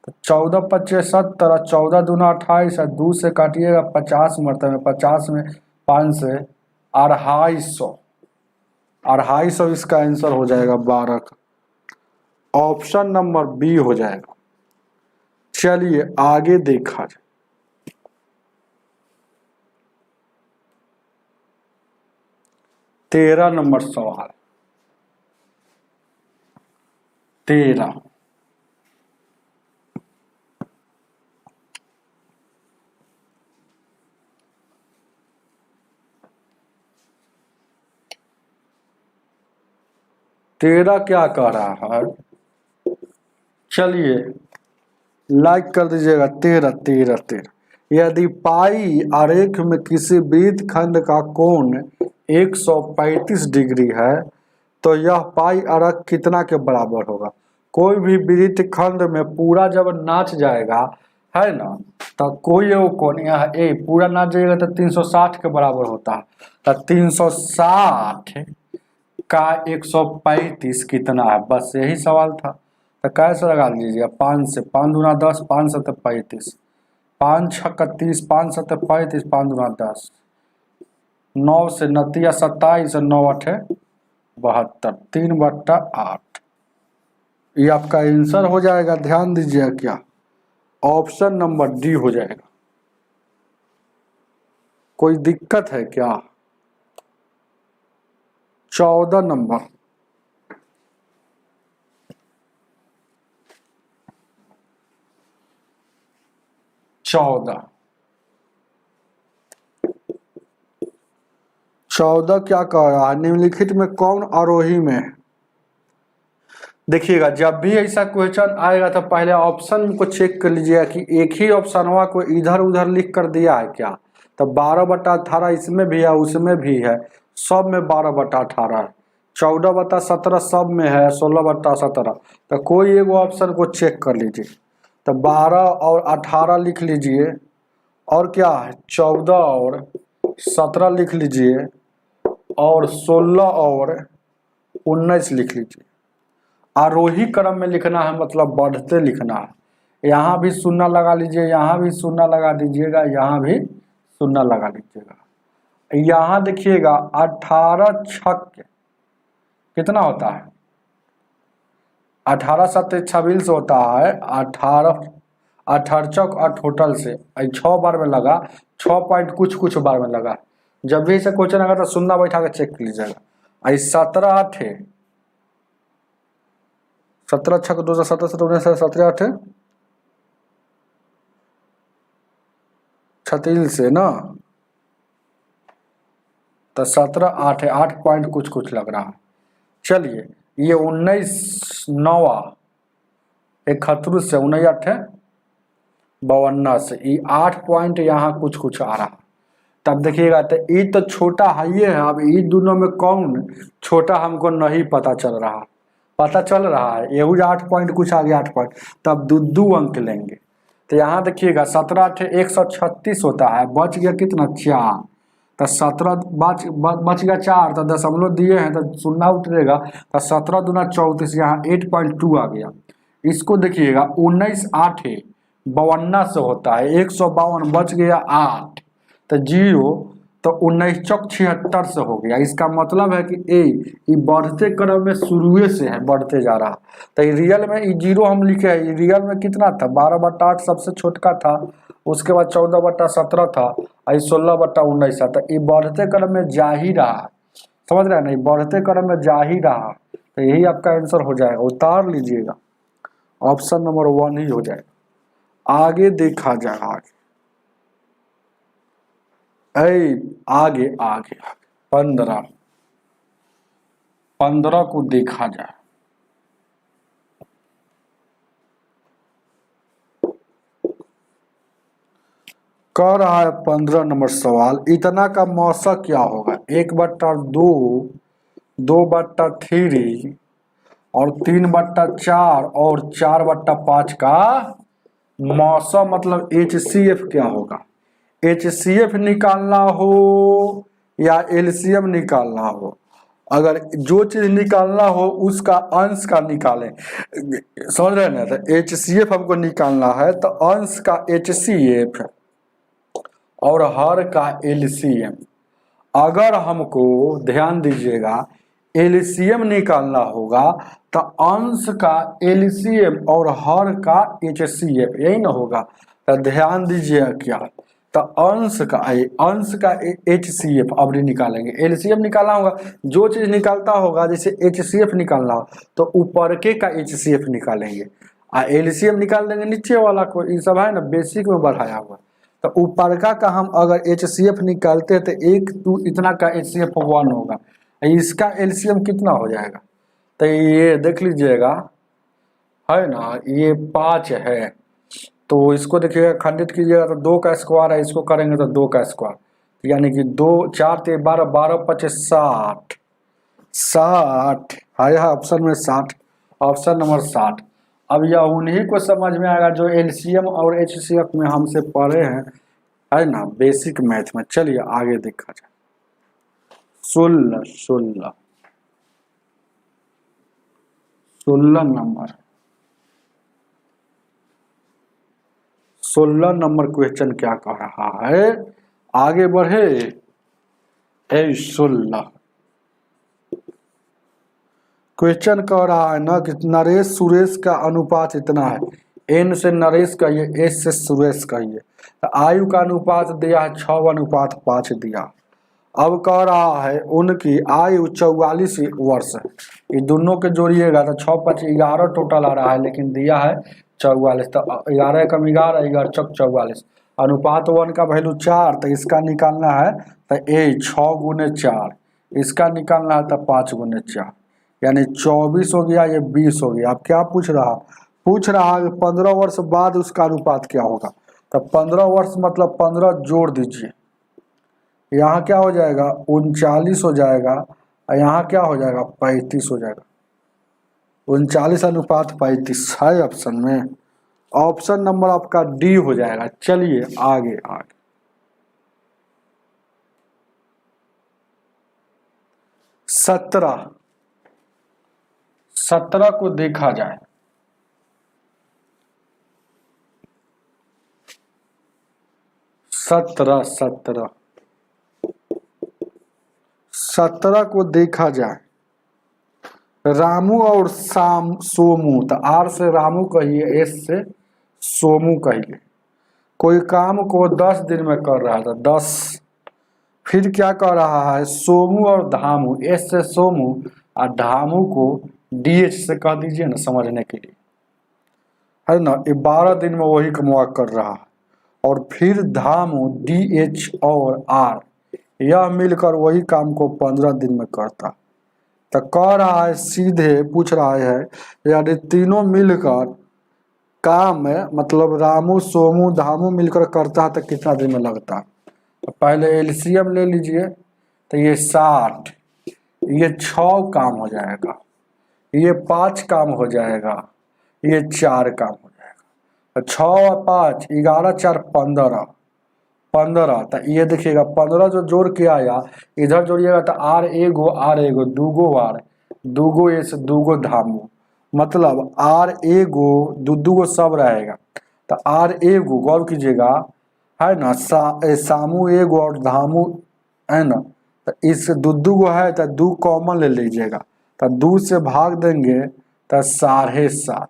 Speaker 1: तो 14 25 70, 14 दूना 28 है, 2 से काटिएगा 50 मरतबे, 50 में 5 से 250, 250 इसका आंसर हो जाएगा 12 का। ऑप्शन नंबर बी हो जाएगा। चलिए आगे देखा जाए, 13 नंबर सवाल। 13 क्या कह रहा है, चलिए लाइक कर दीजिएगा। 13 यदि पाई आरेख में किसी वृत्त खंड का कोण 135 डिग्री है तो यह पाई आरेख कितना के बराबर होगा। कोई भी वृत्त खंड में पूरा जब नाच जाएगा है ना। तो कोई एगो कोण यहाँ ए पूरा ना जाइएगा तो 360 के बराबर होता है। तो 360 का 135 कितना है, बस यही सवाल था। तो कैसे लगा लीजिएगा, 5 से 5 दूना 10, 5 सत्तर 35, 5 छक्का 30, 5 सत्तर 35, 5 दूना 10, 9 से 29 27, 9 8 72, 3/8। ये आपका आंसर हो जाएगा। ध्यान दीजिएगा, क्या ऑप्शन नंबर डी हो जाएगा। कोई दिक्कत है क्या? 14 नंबर, चौदह क्या कह रहा है, निम्नलिखित में कौन आरोही में। देखिएगा, जब भी ऐसा क्वेश्चन आएगा तो पहले ऑप्शन को चेक कर लीजिएगा कि एक ही ऑप्शन को इधर उधर लिख कर दिया है क्या। तो 12/18 इसमें भी है, उसमें भी है, सब में 12/18 है, 14/17 सब में है, 16/17। तो कोई एक ऑप्शन को चेक कर लीजिए। तो 12 और 18 लिख लीजिए, और क्या है 14 और 17 लिख लीजिए, और 16 और 19 लिख लीजिए। आरोही क्रम में लिखना है, मतलब बढ़ते लिखना है। यहाँ भी शून्य लगा लीजिए, यहाँ भी शून्य लगा दीजिएगा, यहाँ भी शून्य लगा लीजिएगा। यहाँ देखिएगा 18 छक कितना होता है, 18 7 26 होता है। 18 चौक 8 होटल से 6 बार में लगा, 6 पॉइंट कुछ बार में लगा। जब भी इसे क्वेश्चन आएगा तो शून्य बैठा के चेक कर लीजिएगा। 17 8 17 छक 217 17 8 36 से ना, तो 17 8 8 पॉइंट कुछ लग रहा है। चलिए, ये 19 9 31 से 19 8 52 से ये 8 पॉइंट यहाँ कुछ आ रहा। तब देखिएगा तो ये तो छोटा है ही है। अब ये दोनों में कौन छोटा हमको नहीं पता चल रहा। पता चल रहा है ये 8 पॉइंट कुछ आ गया, 8 पॉइंट, तब दो अंक लेंगे। तो यहाँ देखिएगा 17 8 136 होता है, बच गया कितना 4। तो 17 बच गया 4, तो दशमलव दिए हैं तो शून्य उतरेगा। तो 17 दूना 34, यहाँ 8.2 आ गया। इसको देखिएगा 19 8 52 से होता है, 152 बच गया 8, तो 0, तो 19 चौक 76 से हो गया। इसका मतलब है कि ये बढ़ते क्रम में शुरू से है, बढ़ते जा रहा। तो रियल में ये 0 हम लिखे हैं, रियल में कितना था 12/8 सबसे छोटका था, उसके बाद 14/17 था, 16/19 था। तो ये बढ़ते क्रम में जा ही रहा, समझ रहे हैं ना, बढ़ते क्रम में जा ही रहा। तो यही आपका आंसर हो जाएगा, उतार लीजिएगा, ऑप्शन नंबर 1 ही हो जाएगा। आगे देखा जाएगा, आगे 15 को देखा जाए। कह रहा है 15 नंबर सवाल, इतना का मौसक क्या होगा। 1/2, 2/3 और 3/4 और 4/5 का मौसम, मतलब HCF क्या होगा। HCF निकालना हो या LCM निकालना हो, अगर जो चीज निकालना हो उसका अंश का निकालें, समझ रहे हैं ना। तो HCF हमको निकालना है तो अंश का HCF और हर का LCM। अगर हमको ध्यान दीजिएगा LCM निकालना होगा तो अंश का LCM और हर का HCF, यही ना होगा। तो ध्यान दीजिएगा क्या, तो अंश का HCF अब निकालेंगे। LCM निकालना होगा, जो चीज निकालता होगा, जैसे HCF निकालना हो तो ऊपर के का HCF निकालेंगे, LCM निकाल देंगे नीचे वाला को। ये सब है ना बेसिक में बढ़ाया हुआ। तो ऊपर का हम अगर HCF निकालते हैं तो 1 2 इतना का HCF 1 होगा, इसका LCM कितना हो जाएगा। तो ये देख लीजिएगा, है ना, ये 5 है, तो इसको देखिएगा खंडित कीजिएगा तो 2 का स्क्वायर है, इसको करेंगे तो 2 का स्क्वायर, यानी कि 2 4 3 12 12 5 60 60 है ऑप्शन में 60, ऑप्शन नंबर 60। अब यह उन्हीं को समझ में आएगा जो एलसीएम और एचसीएफ में हमसे पढ़े हैं, है ना, बेसिक मैथ में। चलिए आगे देखा जाए। 16 नंबर 16 नंबर क्वेश्चन क्या कह रहा है, आगे बढ़े। 16 क्वेश्चन कह रहा है ना कि नरेश सुरेश का अनुपात इतना है, एन से नरेश कहिए, एस से सुरेश कहिए। तो आयु का अनुपात दिया है 6:5 दिया। अब कह रहा है उनकी आयु 44 वर्ष है। ये दोनों के जोड़िएगा तो 6 5 11 टोटल आ रहा है, लेकिन दिया है 44। तो 11 कम 11, 11 चौक 44। अनुपात 1 का वैल्यू 4, तो इसका निकालना है तो 6 गुने 4, इसका निकालना है तो 5 गुने 4, यानी 24 हो गया, ये 20 हो गया। अब क्या पूछ रहा है 15 वर्ष बाद उसका अनुपात क्या होगा। तो 15 वर्ष मतलब 15 जोड़ दीजिए, यहाँ क्या हो जाएगा 39 हो जाएगा, और यहाँ क्या हो जाएगा 35 हो जाएगा। 39:35 है ऑप्शन में। ऑप्शन नंबर आपका डी हो जाएगा। चलिए आगे 17 को देखा जाए। 17 को देखा जाए। रामू और सोमू, तो आर से रामू कहिए, एस से सोमू कहिए। कोई काम को 10 दिन में कर रहा था, 10। फिर क्या कर रहा है सोमू और धामू, एस से सोमू और धामू को डीएच से कह दीजिए ना समझने के लिए, है ना। ये 12 दिन में वही कमा कर रहा है। और फिर धामू डीएच और आर यह मिलकर वही काम को 15 दिन में करता। तो कह रहा है सीधे पूछ रहा है यदि तीनों मिलकर काम है, मतलब रामू सोमू धामू मिलकर करता है तो कितना दिन में लगता। तो पहले एलसीएम ले लीजिए, तो ये 60, ये 6 काम हो जाएगा, ये 5 काम हो जाएगा, ये 4 काम हो जाएगा। तो 6 और 5 11 4 15। तो ये देखिएगा 15 जो जोड़ के आया, इधर जोड़िएगा तो आर एगो दूगो आर, दूगो एस दूगो धामू, मतलब आर एगो दूगो सब रहेगा। तो आर एगो गौर कीजिएगा, है ना, सामू एगो और धामू, है ना। तो इस दूगो है तो 2 कॉमन ले लीजिएगा, तो 2 से भाग देंगे तो 7.5,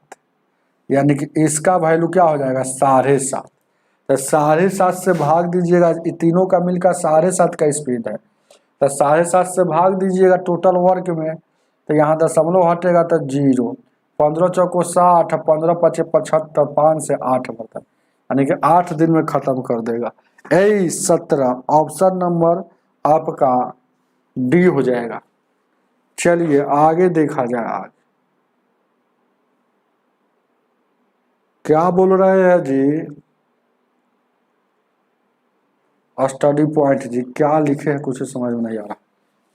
Speaker 1: यानी कि इसका वैल्यू क्या हो जाएगा 7.5। तो 7.5 से भाग दीजिएगा, तीनों का मिलकर 7.5 का स्पीड है। तो 7.5 से भाग दीजिएगा टोटल वर्क में, तो यहाँ दशमलव हटेगा तो 0। 15 चौको 60, 15 पचे 75, 5 से 8 बर्तन, यानी कि 8 दिन में खत्म कर देगा। 17 ऑप्शन नंबर आपका डी हो जाएगा। चलिए आगे देखा जाए। आज क्या बोल रहे हैं जी, स्टडी पॉइंट जी क्या लिखे हैं कुछ समझ में नहीं आ रहा।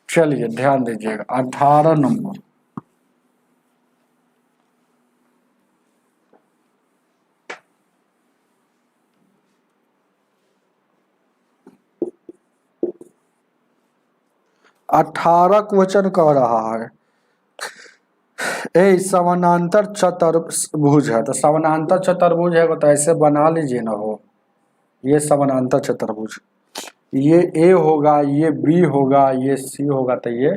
Speaker 1: चलिए ध्यान दीजिएगा 18 नंबर। क्वेश्चन कह रहा है समानांतर चतुर्भुज है। तो समानांतर चतुर्भुज है तो ऐसे बना लीजिए ना हो, ये समानांतर चतुर्भुज, ये ए होगा, ये बी होगा, ये सी होगा, तो ये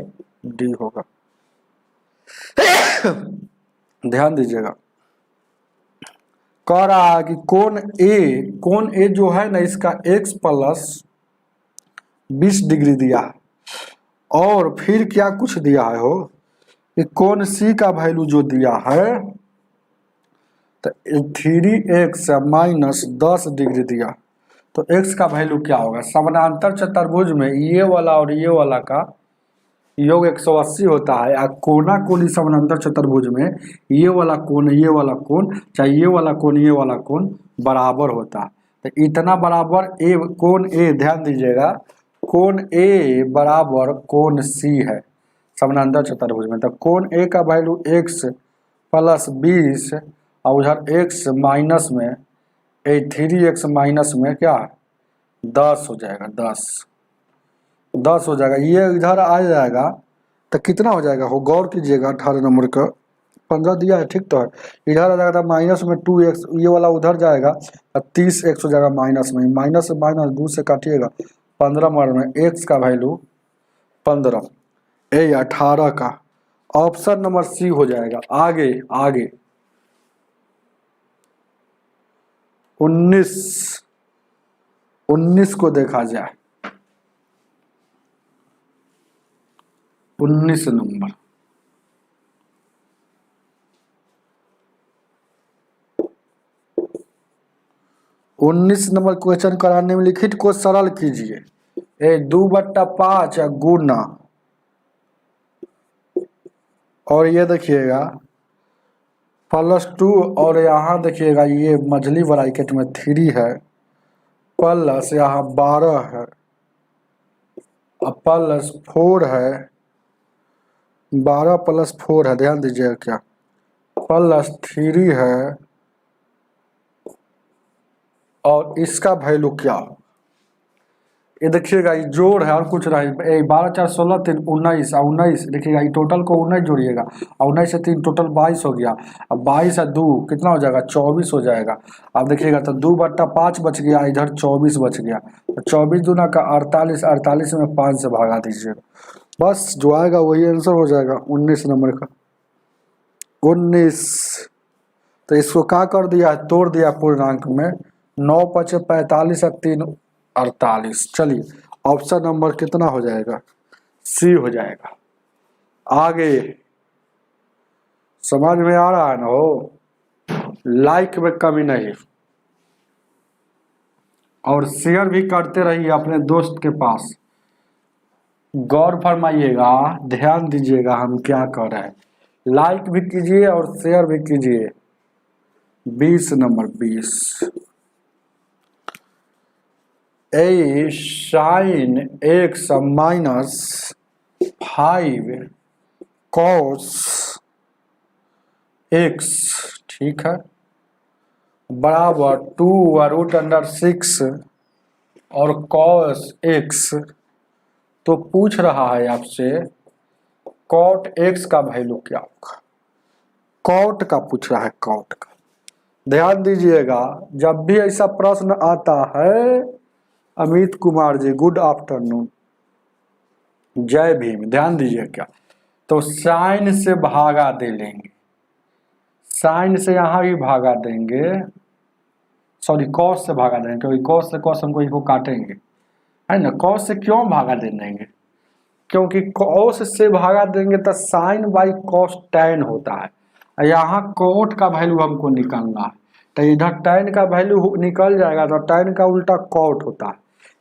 Speaker 1: डी होगा। ध्यान दीजिएगा, कह रहा है कि कोण ए जो है ना इसका x प्लस 20 डिग्री दिया है, और फिर क्या कुछ दिया है हो कि कोण सी का वैल्यू जो दिया है तो 3x माइनस 10 डिग्री दिया। तो x का वैल्यू क्या होगा। समानांतर चतुर्भुज में ये वाला और ये वाला का योग 180 होता है। कोना कोनी समानांतर चतुर्भुज में ये वाला कोण चाहे ये वाला कोण बराबर होता है। तो इतना बराबर ए कोण ए, ध्यान दीजिएगा, कोण ए बराबर कोण सी है समानांतर चतुर्भुज में। तो कोण ए का वैल्यू x प्लस 20 और उधर x माइनस में 3x माइनस में क्या 10 हो जाएगा, 10 हो जाएगा। ये इधर आ जाएगा तो कितना हो जाएगा, हो गौर कीजिएगा 18 नंबर का 15 दिया है, ठीक तो है। इधर आ जाएगा माइनस में 2x, ये वाला उधर जाएगा 30x हो जाएगा माइनस में, माइनस से माइनस 2 से काटिएगा 15 मार में x का वैल्यू 15, ए 18 का ऑप्शन नंबर सी हो जाएगा। आगे 19 को देखा जाए, 19 नंबर क्वेश्चन कराने में लिखित को सरल कीजिए। 2/5 गुना, और ये देखिएगा +2, और यहाँ देखिएगा ये मछली ब्रैकेट में 3 है, प्लस यहाँ 12 है, प्लस 4 है, 12 + 4 है, ध्यान दीजिएगा क्या, +3 है, और इसका वैल्यू क्या, ये देखिएगा ये जोड़ है और कुछ नहीं। 12 4 16 3 19, 19 देखिएगा, ये टोटल को 19 जोड़िएगा, 19 से 3 टोटल 22 हो गया। अब 22 से 2 कितना हो जाएगा, 24 हो जाएगा। अब देखिएगा तो 2/5 बच गया, इधर 24 बच गया, तो 24 दूना का 48, 48 में 5 से भागा दीजिएगा, बस जो आएगा वही आंसर हो जाएगा 19 नंबर का। 19, तो इसको क्या कर दिया, तोड़ दिया पूर्णांक में, 9 × 5 = 45 और 3 = 48। चलिए ऑप्शन नंबर कितना हो जाएगा, सी हो जाएगा। आगे समझ में आ रहा है ना, हो लाइक में कमी नहीं, और शेयर भी करते रहिए अपने दोस्त के पास। गौर फरमाइएगा, ध्यान दीजिएगा हम क्या कर रहे हैं, लाइक भी कीजिए और शेयर भी कीजिए। 20 number 20, sin x - 5 cos x, ठीक है, बराबर 2√6 और cos x। तो पूछ रहा है आपसे cot x का वैल्यू क्या होगा, cot का पूछ रहा है, cot का। ध्यान दीजिएगा, जब भी ऐसा प्रश्न आता है, अमित कुमार जी गुड आफ्टरनून, जय भीम, ध्यान दीजिए क्या, तो साइन से भागा दे लेंगे, साइन से यहाँ भी भागा देंगे, सॉरी कॉस से भागा देंगे, क्योंकि कॉस से कॉस हमको इनको काटेंगे, है ना। कॉस से क्यों भागा दे देंगे, क्योंकि कॉस से भागा देंगे तो साइन बाई कॉस टैन होता है, यहाँ कोट का वैल्यू हमको निकालना है, तो इधर टैन का वैल्यू निकल जाएगा, तो टैन का उल्टा कॉट होता है,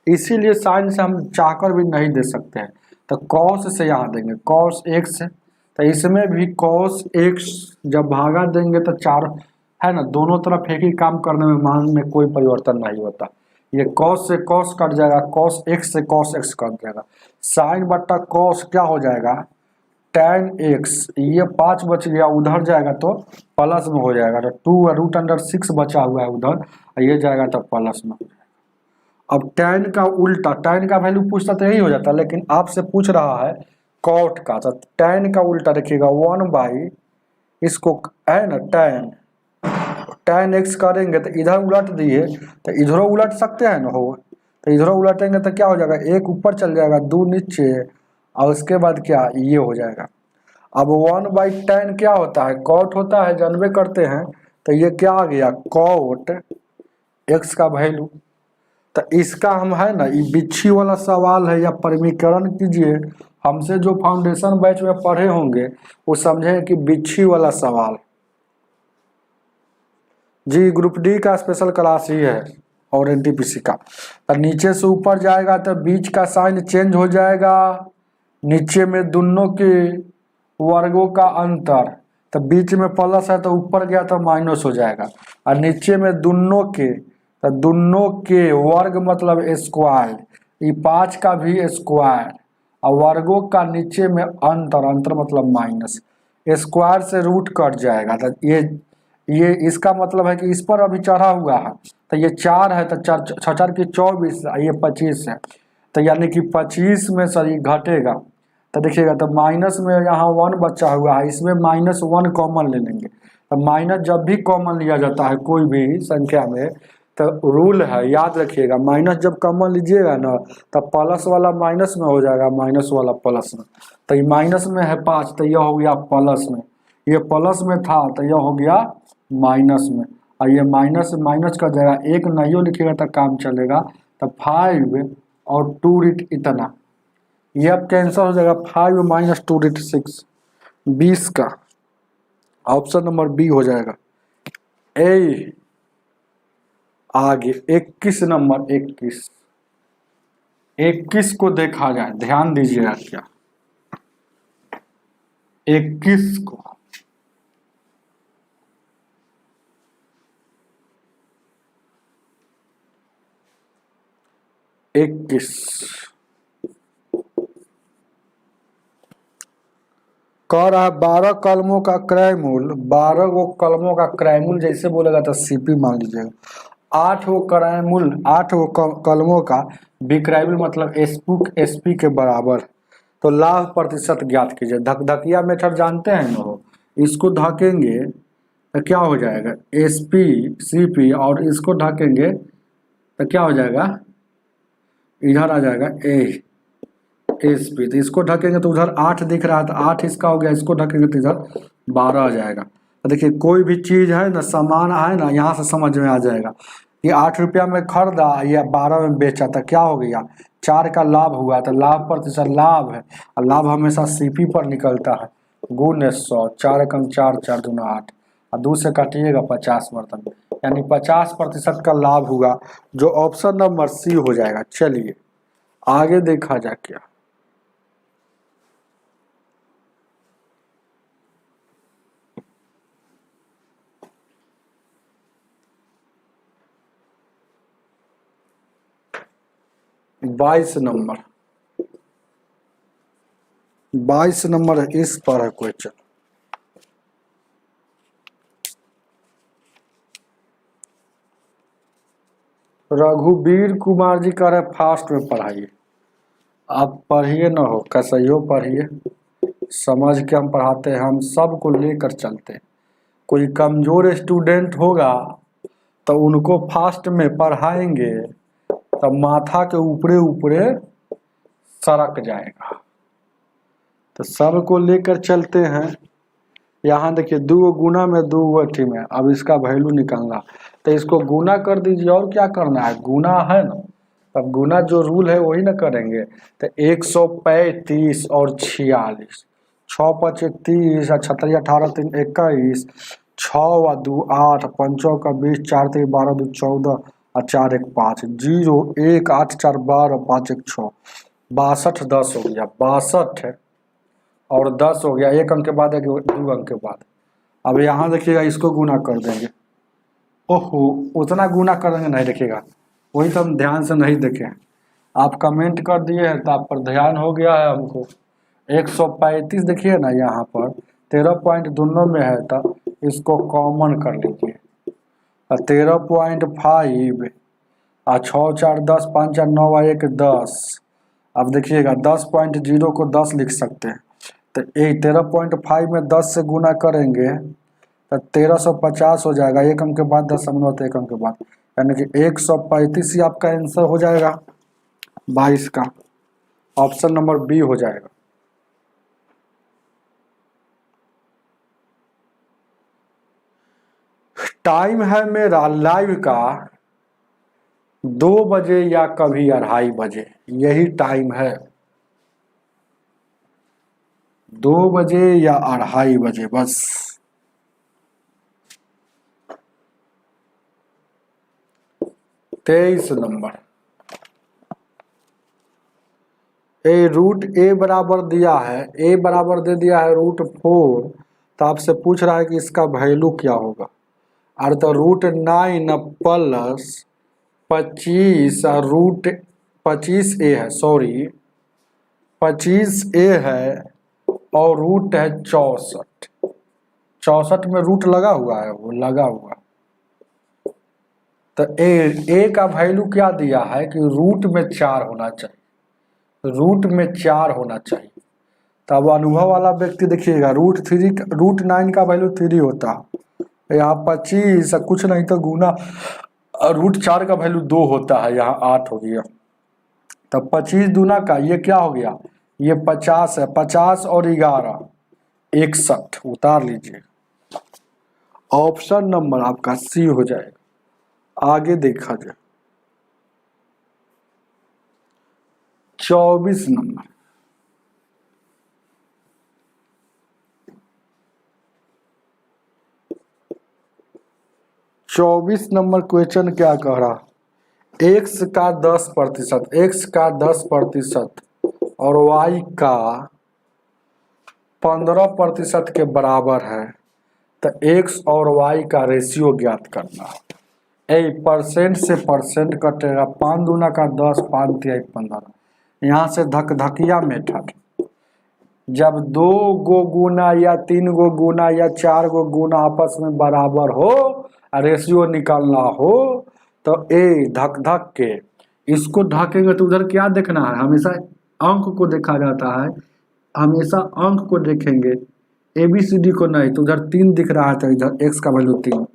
Speaker 1: इसीलिए साइन से हम चाहकर भी नहीं दे सकते हैं, तो कॉस से यहाँ देंगे कॉस एक्स, तो इसमें भी कॉस एक्स जब भागा देंगे तो 4 है ना, दोनों तरफ एक ही काम करने में मान में कोई परिवर्तन नहीं होता, ये कॉस से कॉस कट जाएगा, कॉस एक्स से कॉस एक्स कट जाएगा, साइन बट्टा कॉस क्या हो जाएगा, tan x, ये 5 बच गया, उधर जाएगा तो प्लस में हो जाएगा, तो 2√6 बचा हुआ है उधर, ये जाएगा तो प्लस में हो जाएगा। अब tan का उल्टा, tan का वैल्यू पूछता तो यही हो जाता, लेकिन आपसे पूछ रहा है cot का, तो tan का उल्टा देखिएगा 1/, इसको है ना tan x करेंगे तो इधर उलट दिए, तो इधरों उलट सकते हैं ना, हो तो इधरों उलटेंगे तो क्या हो जाएगा, 1 ऊपर चल जाएगा, 2 नीचे, और उसके बाद क्या ये हो जाएगा। अब 1/tan क्या होता है, कॉट होता है, जानबे करते हैं, तो ये क्या आ गया कॉट x का वैल्यू। तो इसका हम है ना, ये बिच्छी वाला सवाल है, या परिमीकरण कीजिए, हमसे जो फाउंडेशन बैच में पढ़े होंगे वो समझे कि बिच्छी वाला सवाल जी, ग्रुप डी का स्पेशल क्लास ही है और एनटीपीसी का। तो नीचे से ऊपर जाएगा तो बीच का साइन चेंज हो जाएगा, नीचे में दोनों के वर्गों का अंतर, तो बीच में प्लस है तो ऊपर गया तो माइनस हो जाएगा, और नीचे में दोनों के, तो दोनों के वर्ग मतलब स्क्वायर, ये 5 का भी स्क्वायर, और वर्गों का नीचे में अंतर, अंतर मतलब माइनस, स्क्वायर से रूट कट जाएगा, तो ये ये इसका मतलब है कि इस पर अभी चढ़ा हुआ है, तो ये 4 है, तो 4 6 4 की 24, ये 25 है, तो यानी कि 25 में सही घटेगा। तो देखिएगा, तो माइनस में यहाँ 1 बचा हुआ है, इसमें -1 कॉमन ले लेंगे। तो माइनस जब भी कॉमन लिया जाता है कोई भी संख्या में, तो रूल है याद रखिएगा, माइनस जब कॉमन लीजिएगा ना, तो प्लस वाला माइनस में हो जाएगा, माइनस वाला प्लस में। तो ये माइनस में है 5, तो यह हो गया प्लस में, ये प्लस में था तो यह हो गया माइनस में, और ये माइनस माइनस का जगह 1 नहीं लिखिएगा तो काम चलेगा। तो 5 और 2 रूट इतना, ये अब कैंसिल हो जाएगा, 5 - 2 रूट 6, 20 का ऑप्शन नंबर बी हो जाएगा। ए आगे 21 नंबर, 21 को देखा जाए, ध्यान दीजिएगा क्या, 21 को, कह रहा है 12 कलमों का क्रय मूल्य, 12 गो कलमों का क्रय मूल्य जैसे बोलेगा तो सीपी मान लीजिएगा, 8 गो क्रय मूल्य, 8 गो कलमों का विक्रय मूल्य मतलब एसपी के बराबर। तो लाभ प्रतिशत ज्ञात कीजिए। धकधकिया मेथड जानते हैं ना, हो इसको ढकेंगे तो क्या हो जाएगा, एसपी सीपी, और इसको ढकेंगे तो क्या हो जाएगा, इधर आ जाएगा एसपी, तो इसको ढकेंगे तो उधर 8 दिख रहा है, तो 8 इसका हो गया, इसको ढकेंगे तो इधर 12 आ जाएगा। तो देखिए कोई भी चीज है ना, सामान है ना, यहाँ से समझ में आ जाएगा। ये 8 रुपया में खरीदा, ये 12 में बेचा, तो क्या हो गया, 4 का लाभ हुआ, तो लाभ प्रतिशत लाभ है, और लाभ हमेशा सीपी पर निकलता है, गुण 100, 4 एकम 4, 4 दूना 8, और 2 से काटिएगा 50 बर्तन, यानी 50% का लाभ हुआ, जो ऑप्शन नंबर सी हो जाएगा। चलिए आगे देखा जाए क्या, बाईस नंबर इस पर है क्वेश्चन। रघुवीर कुमार जी कह रहे फास्ट में पढ़ाइए, आप पढ़िए ना, हो कैसे पढ़िए, समझ के हम पढ़ाते हैं, हम सबको लेकर चलते हैं। कोई कमजोर स्टूडेंट होगा तो उनको फास्ट में पढ़ाएंगे तो माथा के ऊपरे ऊपरे सरक जाएगा। तो सबको लेकर चलते हैं। यहाँ देखिए 2 गुना में 2 अठी में, अब इसका वैल्यू निकालना, तो इसको गुना कर दीजिए, और क्या करना है, गुना है ना, अब गुना जो रूल है वही ना करेंगे। तो 135 और 46, 6 × 5 = 30, 36 18 3 21, 6 व 2 8, 5 का 20, 4 3 12 2 14, और 4 1 5, 0 1 8 4 12 5 1 6, 62 10 हो गया, 62 है और 10 हो गया, 1 अंक के बाद 2 अंक के बाद। अब यहाँ देखिएगा इसको गुना कर देंगे, ओहो उतना गुना कर देंगे नहीं, देखिएगा वही तो हम ध्यान से नहीं देखे, आप कमेंट कर दिए हैं तो आप पर ध्यान हो गया है हमको। 135 देखिए ना, यहाँ पर 13 पॉइंट दोनों में है, तो इसको कॉमन कर लीजिए, 13.5 और 6 4 10, 5 4 9 और 1 10। अब देखिएगा 10.0 को 10 लिख सकते हैं, तो 13.5 में 10 से गुना करेंगे तो 1350 हो जाएगा, 1 अंक के बाद 10.1 अंक के बाद, यानी कि 135 ही आपका आंसर हो जाएगा 22 का, ऑप्शन नंबर बी हो जाएगा। टाइम है मेरा लाइव का 2 बजे या कभी 2:30 बजे, यही टाइम है, 2 बजे या 2:30 बजे बस। तेईस नंबर, रूट ए बराबर दिया है, ए बराबर दे दिया है √4, तो आपसे पूछ रहा है कि इसका वैल्यू क्या होगा, और तो √9 प्लस 25 और √25a है, सॉरी 25a है, और रूट है 64, 64 में रूट लगा हुआ है, वो लगा हुआ। तो ए का वैल्यू क्या दिया है कि रूट में 4 होना चाहिए, रूट में 4 होना चाहिए। तब अनुभव वाला व्यक्ति देखिएगा रूट 9 का वैल्यू 3 होता है, यहाँ 25 कुछ नहीं तो गुना, रूट 4 का वैल्यू 2 होता है, यहाँ 8 हो गया। तब 25 दूना का ये क्या हो गया, ये 50 है, 50 और 11 61, उतार लीजिए। ऑप्शन नंबर आपका सी हो जाएगा। आगे देखा जाए 24 नंबर। 24 नंबर क्वेश्चन क्या कह रहा, x का 10%, x का 10% और y का 15% के बराबर है, तो x और y का रेशियो ज्ञात करना है। परसेंट से परसेंट कटेगा, 5 दूना का 10, 5 तिहाई 15, यहाँ से धकधकिया मेथड। जब 2 गो गुना या 3 गो गुना या 4 गो गुना आपस में बराबर हो, रेशियो निकालना हो, तो धक धक के इसको ढकेंगे तो उधर क्या देखना है, हमेशा अंक को देखा जाता है, हमेशा अंक को देखेंगे, ABCD को नहीं। तो उधर 3 दिख रहा है तो इधर x का वैल्यू 3,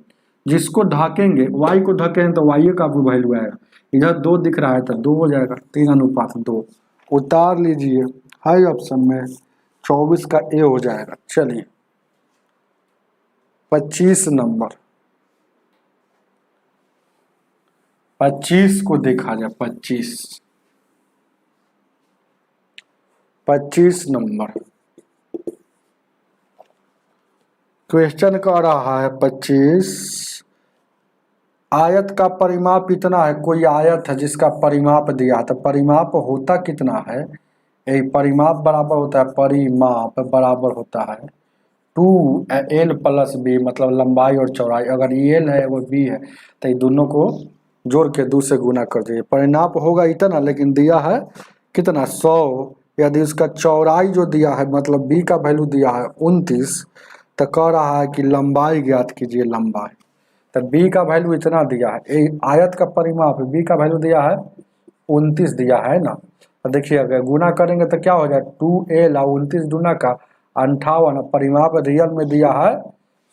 Speaker 1: जिसको ढकेंगे y को ढकेंगे तो y का वैल्यू आएगा, इधर 2 दिख रहा है तो 2 हो जाएगा, 3:2, उतार लीजिए। हाई ऑप्शन में 24 का ए हो जाएगा। चलिए 25 नंबर, 25 को देखा जाए। 25 नंबर क्वेश्चन कह रहा है 25, आयत का परिमाप इतना है। कोई आयत है जिसका परिमाप दिया है, तो परिमाप होता कितना है, परिमाप बराबर होता है, परिमाप बराबर होता है 2l + b, मतलब लंबाई और चौड़ाई। अगर ये l है वो b है तो ये दोनों को जोड़ के 2 से गुना कर दीजिए, परिमाप होगा इतना, लेकिन दिया है कितना 100। यदि उसका चौड़ाई जो दिया है, मतलब b का वैल्यू दिया है 29, तो कह रहा है कि लंबाई ज्ञात कीजिए, लंबाई। तो b का वैल्यू इतना दिया है, आयत का परिमाप b का वैल्यू दिया है 29 दिया है ना। तो देखिए अगर गुना करेंगे तो क्या हो जाए, 2l और 29 दूना का 58, परिमाप रियल में दिया है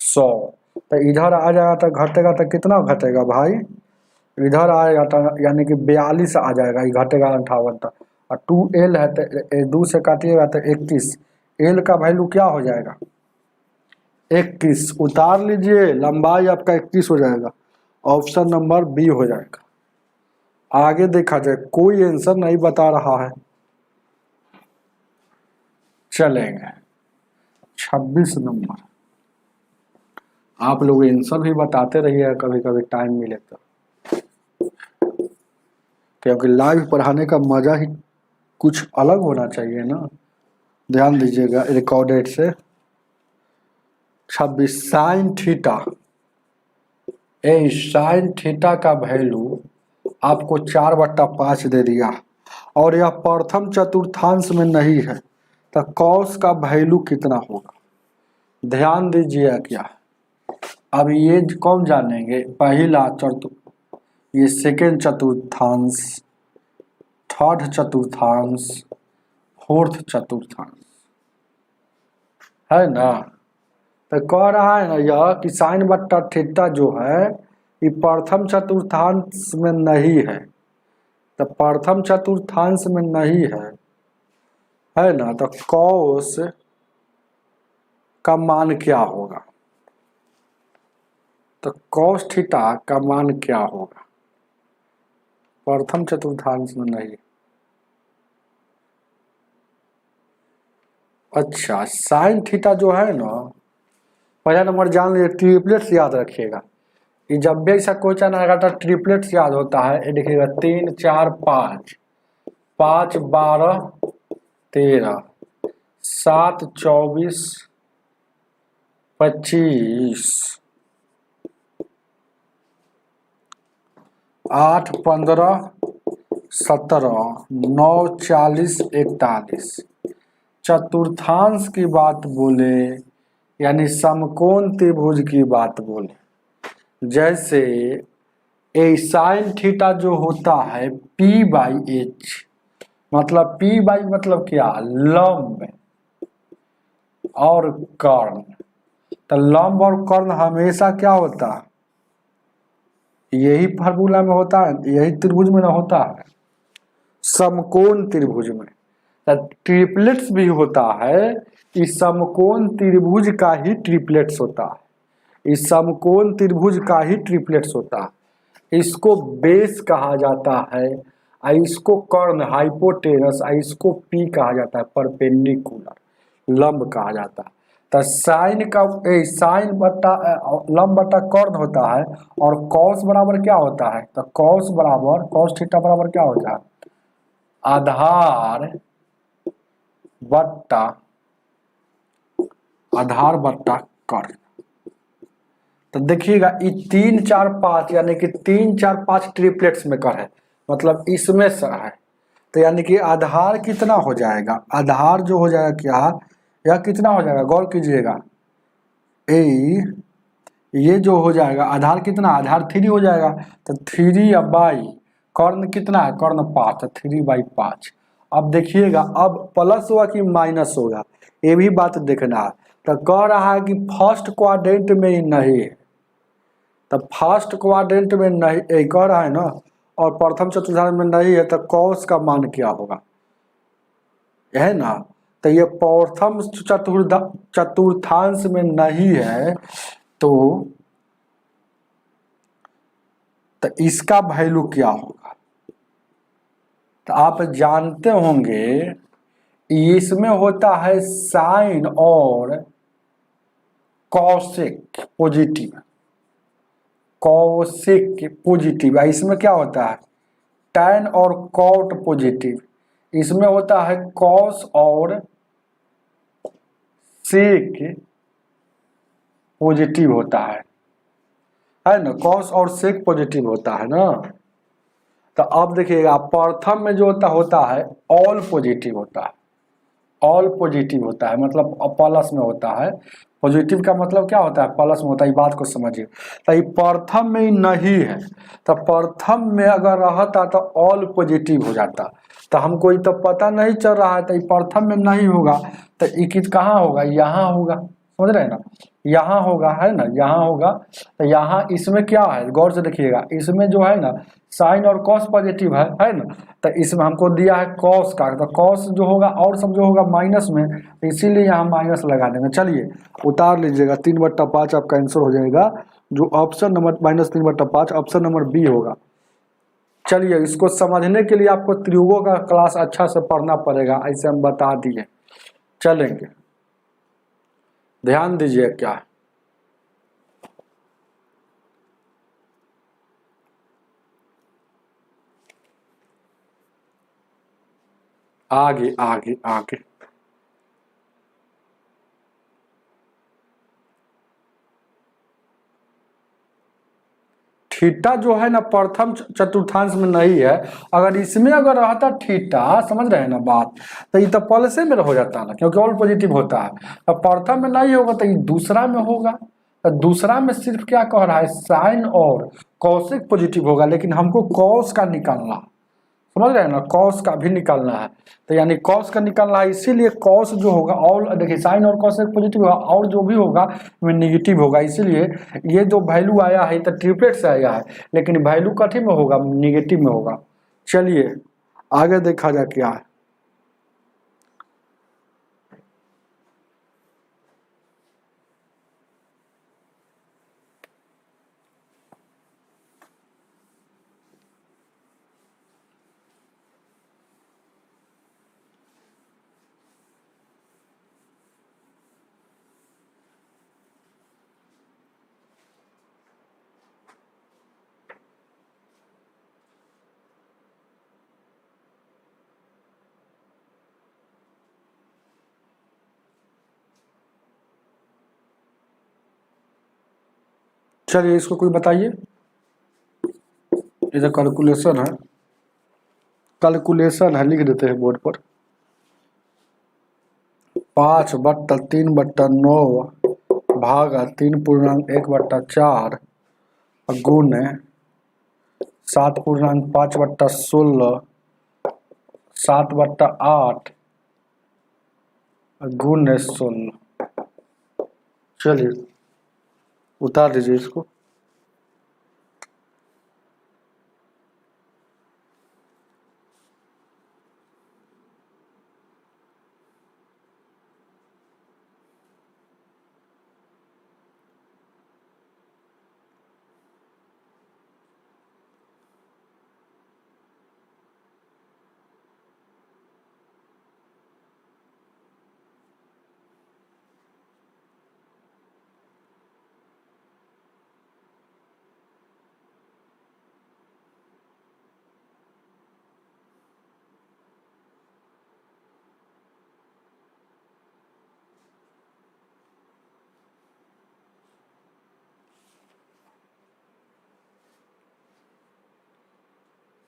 Speaker 1: 100, तो इधर आ जाएगा तो घटेगा, तो कितना घटेगा भाई, इधर आएगा तो यानी कि 42 आ जाएगा, ये घटेगा 58 तक। और 2l है तो 2 से काटिएगा तो 31, l का वैल्यू क्या हो जाएगा 31, उतार लीजिए, लंबाई आपका 31 हो जाएगा। ऑप्शन नंबर बी हो जाएगा। आगे देखा जाए, कोई आंसर नहीं बता रहा है, चलेंगे 26 नंबर। आप लोग आंसर भी बताते रहिए कभी कभी टाइम मिले तो, क्योंकि लाइव पढ़ाने का मजा ही कुछ अलग होना चाहिए ना। ध्यान दीजिएगा रिकॉर्डेड से। 26 साइन थीटा, साइन थीटा का वैल्यू आपको 4/5 दे दिया, और यह प्रथम चतुर्थांश में नहीं है, तो कॉस का वैल्यू कितना होगा। ध्यान दीजिए क्या, अब ये कौन जानेंगे, पहला ये सेकेंड चतुर्थांश, थर्ड चतुर्थांश, फोर्थ चतुर्थांश है ना। तो कह रहा है ना यह कि साइन बट्टा थीटा जो है ये प्रथम चतुर्थांश में नहीं है, तो प्रथम चतुर्थांश में नहीं है ना, तो कॉस का मान क्या होगा, तो कॉस थीटा का मान क्या होगा, प्रथम चतुर्थांश में नहीं। अच्छा, साइन थीटा जो है ना, पहला नंबर जान लीजिए, ट्रिपलेट्स याद रखिएगा, कि जब भी ऐसा क्वेश्चन आएगा तो ट्रिपलेट्स याद होता है। ये देखिएगा 3 4 5, 5 12 13, 7 24 25, 8 15 17, 9 40 41। चतुर्थांश की बात बोले यानी समकोण त्रिभुज की बात बोले। जैसे ए साइन थीटा जो होता है पी बाई एच, मतलब पी बाई मतलब क्या, लंब और कर्ण। तो लंब और कर्ण हमेशा क्या होता है, यही फार्मूला में होता है, यही त्रिभुज में ना होता है, समकोण त्रिभुज में। तो ट्रिपलेट्स भी होता है, इस समकोण त्रिभुज का ही ट्रिपलेट्स होता है, इस समकोण त्रिभुज का ही ट्रिपलेट्स होता है। इसको बेस कहा जाता है, इसको कर्ण हाइपोटेनस, इसको पी कहा जाता है, परपेंडिकुलर लंब कहा जाता है। तो साइन का साइन बटा लंब बटा कर्ण होता है, और कॉस बराबर क्या होता है, तो कॉस बराबर कॉस थीटा बराबर क्या होता है, आधार बट्टा कर्ण। तो देखिएगा ये 3 4 5 यानी कि 3 4 5 ट्रिपलेट्स में कर है, मतलब इसमें से है। तो यानी कि आधार कितना हो जाएगा, आधार जो हो जाएगा क्या, यह कितना हो जाएगा, गौर कीजिएगा, ये जो हो जाएगा आधार कितना, आधार 3 हो जाएगा। तो 3 या बाई कर्ण कितना है, कर्ण 5, तो 3/5। अब देखिएगा अब प्लस होगा कि माइनस होगा, ये भी बात देखना है। तो कह रहा है कि फर्स्ट क्वाड्रेंट में ही नहीं है, तो फर्स्ट क्वाड्रेंट में नहीं कह रहा है ना, और प्रथम चतुर्थांश में नहीं है, तो कॉस का मान क्या होगा, है ना। तो ये प्रथम चतुर्थांश में नहीं है, तो इसका वैल्यू क्या होगा। तो आप जानते होंगे इसमें होता है साइन और कॉसेक पॉजिटिव, कॉसेक पॉजिटिव, इसमें क्या होता है टैन और कॉट पॉजिटिव, इसमें होता है कॉस और सेक पॉजिटिव होता है ना, कॉस और सेक पॉजिटिव होता है ना। तो अब देखिएगा प्रथम में जो होता है ऑल पॉजिटिव होता है, ऑल पॉजिटिव होता है, मतलब प्लस में होता है। पॉजिटिव का मतलब क्या होता है, प्लस में होता है, ये बात को समझिए। तो ये प्रथम में नहीं है, तो प्रथम में अगर रहता तो ऑल पॉजिटिव हो जाता, तो हमको ये तो पता नहीं चल रहा है, तो ये प्रथम में नहीं होगा, तो ये कहाँ होगा, यहाँ होगा, समझ रहे हैं ना, यहाँ होगा, है ना, यहाँ होगा। तो यहाँ इसमें क्या है, गौर से देखिएगा, इसमें जो है ना साइन और कॉस पॉजिटिव है ना, तो इसमें हमको दिया है कॉस का, तो कॉस जो होगा और सब जो होगा माइनस में, तो इसीलिए यहाँ माइनस लगा देंगे। चलिए उतार लीजिएगा, 3/5 आपका आंसर हो जाएगा, जो option number -3/5 option number B होगा। चलिए इसको समझने के लिए आपको त्रिभुजों का क्लास अच्छा से पढ़ना पड़ेगा, ऐसे हम बता दिए। चलेंगे, ध्यान दीजिए क्या है, आगे आगे आगे थीटा जो है ना प्रथम चतुर्थांश में नहीं है, अगर इसमें अगर रहता थीटा, समझ रहे हैं ना बात, तो ये तो प्लस में हो जाता ना, क्योंकि ऑल पॉजिटिव होता है। अब प्रथम में नहीं होगा तो ये दूसरा में होगा, तो दूसरा में सिर्फ क्या कह रहा है साइन और कॉसेक पॉजिटिव होगा, लेकिन हमको कॉस का निकालना, समझ रहे हैं ना, कॉस का भी निकालना है। तो यानी कॉस का निकालना है, इसीलिए कॉस जो होगा और देखिए साइन और कॉस पॉजिटिव होगा, और जो भी होगा वो नेगेटिव होगा, इसीलिए ये जो वैल्यू आया है तो ट्रिपलेट से आया है, लेकिन वैल्यू कथी में होगा, निगेटिव में होगा। चलिए आगे देखा जाए क्या है, चलिए इसको कोई बताइए, ये जो कैलकुलेशन है, कैलकुलेशन है, लिख देते हैं बोर्ड पर, 5/3/9 भागा 3.1/4 गुने 7.5/16 7/8 गुने 16। चलिए उतार दीजिए इसको।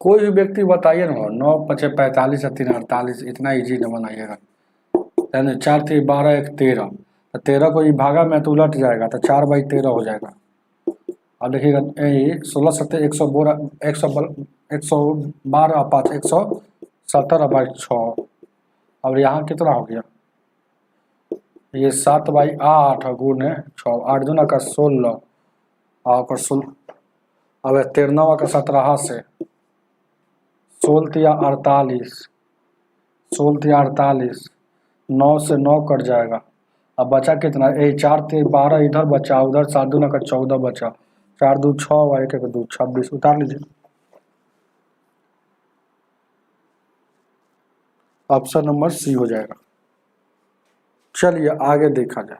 Speaker 1: कोई भी व्यक्ति बताइए ना, 9×5 = 45 या 3×48, इतना इजी न बनाइएगा। यानी 4 3 12 1 13, तो 13 को ये भागा में तो उलट जाएगा, तो 4/13 हो जाएगा। अब देखिएगा 16 7 112 5 117/6। अब यहाँ कितना हो गया, ये 7/8 गुने 6, 8 दूना का 16 और 16। अब 13 का 17 से 16 48, 16 48, 9 से 9 कट जाएगा। अब बचा कितना, 4 3 12 इधर बचा, उधर 7 दूना का 14 बचा, 4 2 6 और 1 1 2 26। उतार लीजिए। ऑप्शन नंबर सी हो जाएगा। चलिए आगे देखा जाए।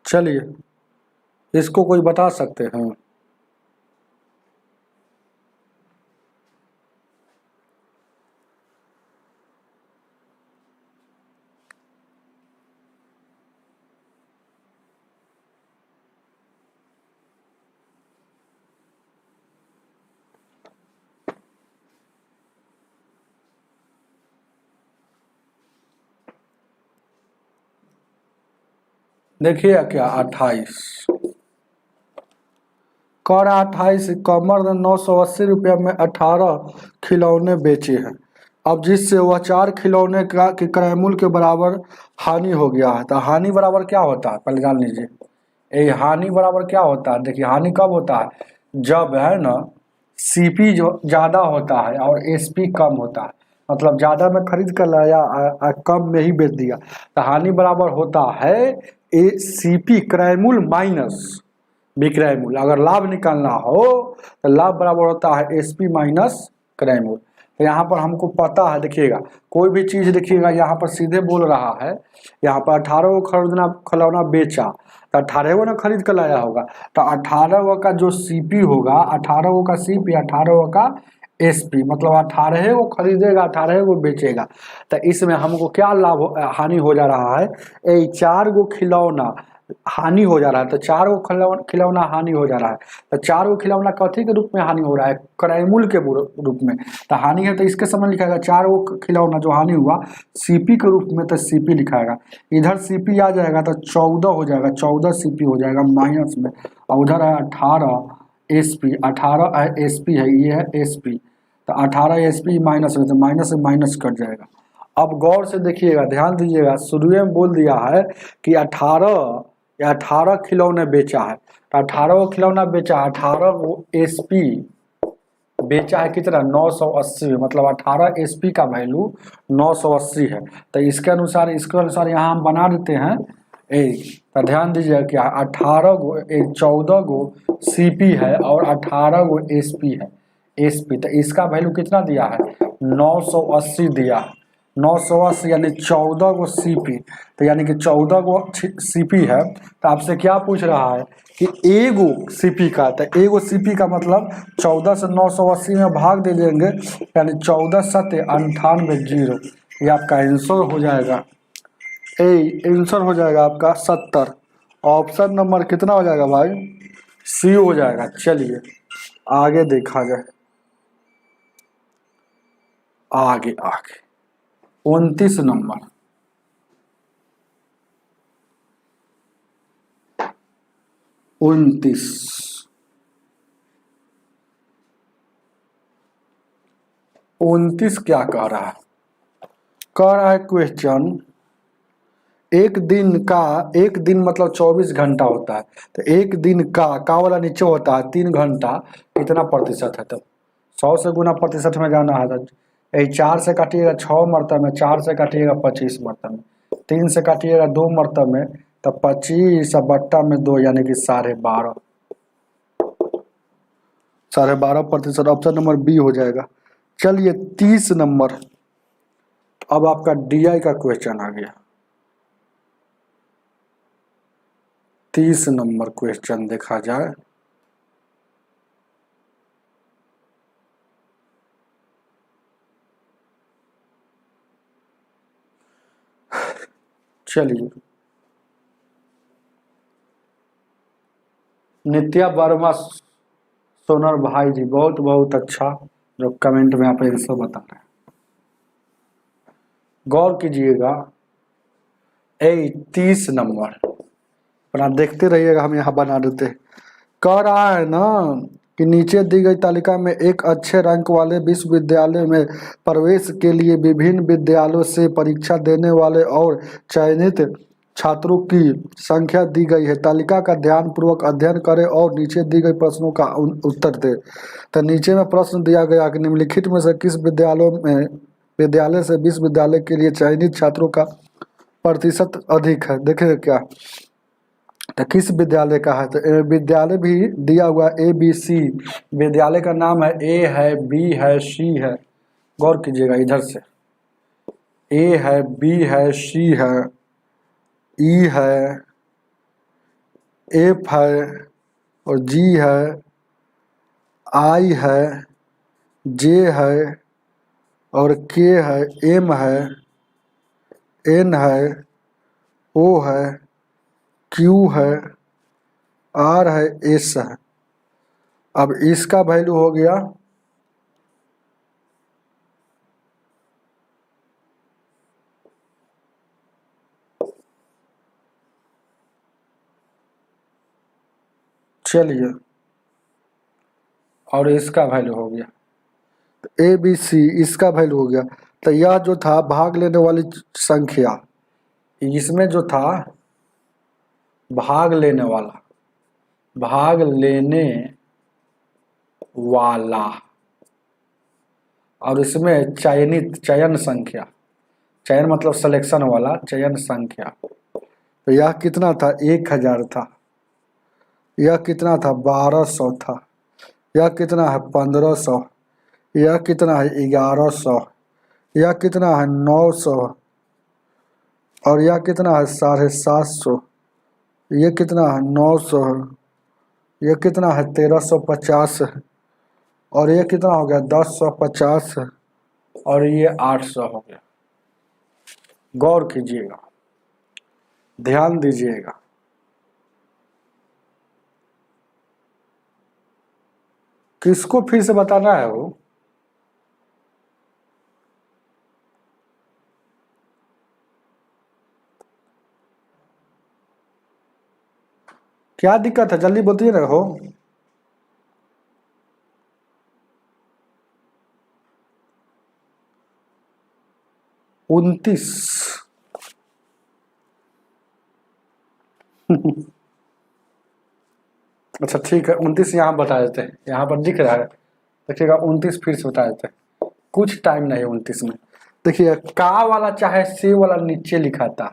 Speaker 1: चलिए इसको कोई बता सकते हैं? देखिए क्या 28 कर 28 कमर ने 980 रुपया में 18 खिलौने बेचे हैं। अब जिससे वह 4 खिलौने का के क्रय मूल्य के बराबर हानि हो गया है। तो हानि बराबर क्या होता है पहले जान लीजिए। ये हानि बराबर क्या होता है, देखिए हानि कब होता है, जब है ना सीपी जो ज़्यादा होता है और एसपी कम होता है। मतलब ज़्यादा में खरीद कर लाया कम में ही बेच दिया, तो हानि बराबर होता है ए सीपी क्रय मूल्य माइनस विक्रय मूल्य। अगर लाभ निकालना हो तो लाभ बराबर होता है एसपी माइनस क्रय मूल्य। तो यहाँ पर हमको पता है, देखिएगा कोई भी चीज़ देखिएगा यहाँ पर सीधे बोल रहा है, यहाँ पर 18 को खरीदना खिलौना बेचा तो 18 को ना खरीद कर लाया होगा, तो 18 का जो सीपी होगा, 18 का सीपी 18 का एसपी, मतलब 18 को खरीदेगा 18 को बेचेगा। तो इसमें हमको क्या लाभ हानि हो जा रहा है, 4 गो खिलौना हानि हो जा रहा है। तो 4 गो खिलौना हानि हो जा रहा है, तो 4 गो खिलौना कथी के रूप में हानि हो रहा है, क्रय मूल्य के रूप में। तो हानि है तो इसके समय लिखाएगा 4 गो खिलौना जो हानि हुआ सीपी के रूप में, तो सीपी लिखाएगा। इधर सीपी आ जाएगा तो 14 हो जाएगा, 14 सीपी हो जाएगा माइनस में, और उधर है 18 एसपी, 18 एसपी है, ये है एसपी, तो 18 एसपी माइनस में, तो माइनस से माइनस कट जाएगा। अब गौर से देखिएगा, ध्यान दीजिएगा, शुरू में बोल दिया है कि 18 खिलौने बेचा है, तो 18 खिलौना बेचा, 18 को एसपी बेचा है कितना 980 में, मतलब 18 एसपी का वैल्यू 980 है। तो इसके अनुसार यहाँ हम बना देते हैं तो ध्यान दीजिएगा क्या 18 गो 14 गो सीपी है और 18 गो एसपी है, एसपी। तो इसका वैल्यू कितना दिया है 980 दिया है, 980 यानी 14 गो सीपी, तो यानी कि 14 गो सीपी है। तो आपसे क्या पूछ रहा है कि एगो सीपी का, तो एगो सीपी का मतलब 14 से 980 में भाग दे देंगे, यानी 14 7 98 0, ये आपका आंसर हो जाएगा। आंसर हो जाएगा आपका 70। ऑप्शन नंबर कितना हो जाएगा भाई, सी हो जाएगा। चलिए आगे देखा जाए, आगे आगे 29 नंबर, 29 29 क्या कह रहा है? कह रहा है क्वेश्चन, एक दिन मतलब 24 घंटा होता है, तो एक दिन का वाला नीचे होता है 3 घंटा, कितना प्रतिशत है? तो 100 से गुना प्रतिशत में जाना है, तो यही 4 से काटिएगा 6 मरतब में, 4 से काटिएगा 25 मरतब में, 3 से काटिएगा 2 मरतब में, तो 25 बट्टा में 2 यानी कि 12.5, 12.5%। ऑप्शन नंबर बी हो जाएगा। चलिए 30 नंबर, अब आपका डीआई का क्वेश्चन आ गया। 30 नंबर क्वेश्चन देखा जाए, चलिए नित्या वर्मा सोनर भाई जी, बहुत बहुत अच्छा जो कमेंट में आप आंसर बता रहे हैं, गौर कीजिएगा। 30 नंबर अपना देखते रहिएगा, हम यहाँ बना देते। कह रहा है ना कि नीचे दी गई तालिका में एक अच्छे रैंक वाले विश्वविद्यालय में प्रवेश के लिए विभिन्न विद्यालयों से परीक्षा देने वाले और चयनित छात्रों की संख्या दी गई है। तालिका का ध्यानपूर्वक अध्ययन करें और नीचे दी गई प्रश्नों का उत्तर दें। तो नीचे में प्रश्न दिया गया कि निम्नलिखित में से किस विद्यालय से विश्वविद्यालय के लिए चयनित छात्रों का प्रतिशत अधिक है? देखिए क्या, तो किस विद्यालय का है? तो विद्यालय भी दिया हुआ ABC, विद्यालय का नाम है, ए है, बी है, सी है। गौर कीजिएगा, इधर से ए है, बी है, सी है, ई है, एफ है और जी है, आई है, जे है और के है, एम है, एन है, ओ है, क्यू है, आर है, एस है। अब इसका वैल्यू हो गया चलिए, और इसका वैल्यू हो गया ABC, इसका वैल्यू हो गया। तो यह जो था भाग लेने वाली संख्या, इसमें जो था भाग लेने वाला और इसमें चयन संख्या, चयन मतलब सिलेक्शन वाला, चयन संख्या, तो यह कितना था? 1000 था। यह कितना था? 1200 था। यह कितना है? 1500। यह कितना है? 1100। यह कितना है? 900। और यह कितना है? 750। यह कितना है? 900। यह कितना है? 1350। और ये कितना हो गया? 1050। और ये 800 हो गया। गौर कीजिएगा, ध्यान दीजिएगा। किसको फिर से बताना है? वो क्या दिक्कत है? जल्दी बताइए ना। हो 29 अच्छा ठीक है, 29 यहाँ बता देते हैं, यहाँ पर दिख रहा है। देखिएगा 29 फिर से बता देते हैं, कुछ टाइम नहीं 29 में। देखिए का वाला चाहे से वाला नीचे लिखा था,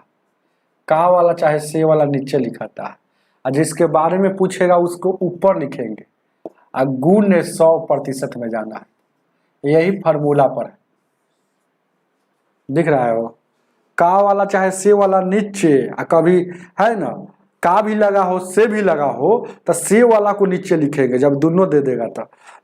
Speaker 1: का वाला चाहे से वाला नीचे लिखा था, और जिसके बारे में पूछेगा उसको ऊपर लिखेंगे, और गुण 100% में जाना है। यही फार्मूला पर है, दिख रहा है वो। का वाला चाहे से वाला नीचे, कभी है ना, का भी लगा हो से भी लगा हो, तो से वाला को नीचे लिखेंगे जब दोनों दे देगा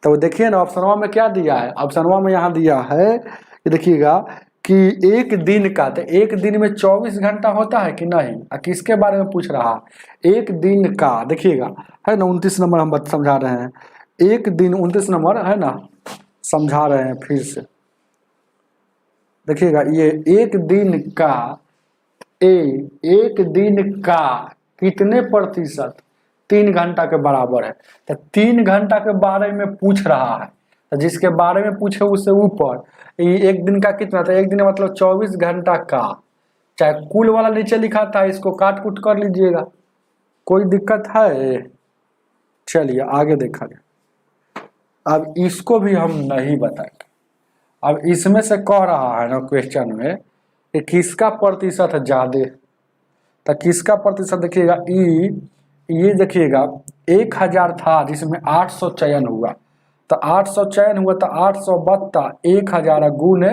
Speaker 1: तो देखिए ना ऑप्शनवा में क्या दिया है। ऑप्शनवा में यहाँ दिया है कि देखिएगा कि एक दिन का, तो एक दिन में 24 घंटा होता है कि नहीं, किसके बारे में पूछ रहा है, एक दिन का। देखिएगा है ना 29 नंबर हम समझा रहे हैं, एक दिन 29 नंबर है ना समझा रहे हैं फिर से। देखिएगा ये एक दिन का, एक दिन का कितने प्रतिशत 3 घंटा के बराबर है, तो 3 घंटा के बारे में पूछ रहा है, तो जिसके बारे में पूछे उससे ऊपर एक दिन का कितना था, एक दिन मतलब 24 घंटा का, चाहे कुल वाला नीचे लिखा था, इसको काट कुट कर लीजिएगा, कोई दिक्कत है। चलिए आगे देखा जाए। अब इसको भी हम नहीं बताएंगे। अब इसमें से कह रहा है ना क्वेश्चन में कि किसका प्रतिशत ज्यादा, तो किसका प्रतिशत देखिएगा ये देखिएगा 1000 था जिसमें 800 चयन हुआ, तो 800 चयन हुआ तो 800 बत्ता 1000 गुने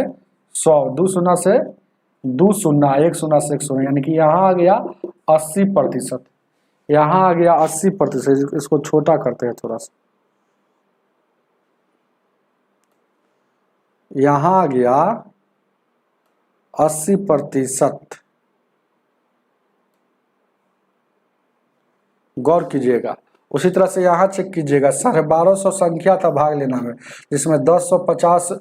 Speaker 1: 100, 2 शून्य से 2 शून्य, 1 शून्य से 1 शून्य, यानी कि यहाँ आ गया 80%, यहाँ आ गया 80%। इसको छोटा करते हैं थोड़ा सा, यहाँ आ गया 80%। गौर कीजिएगा। उसी तरह से यहाँ चेक कीजिएगा, 1250 संख्या था भाग लेना में, जिसमें 1050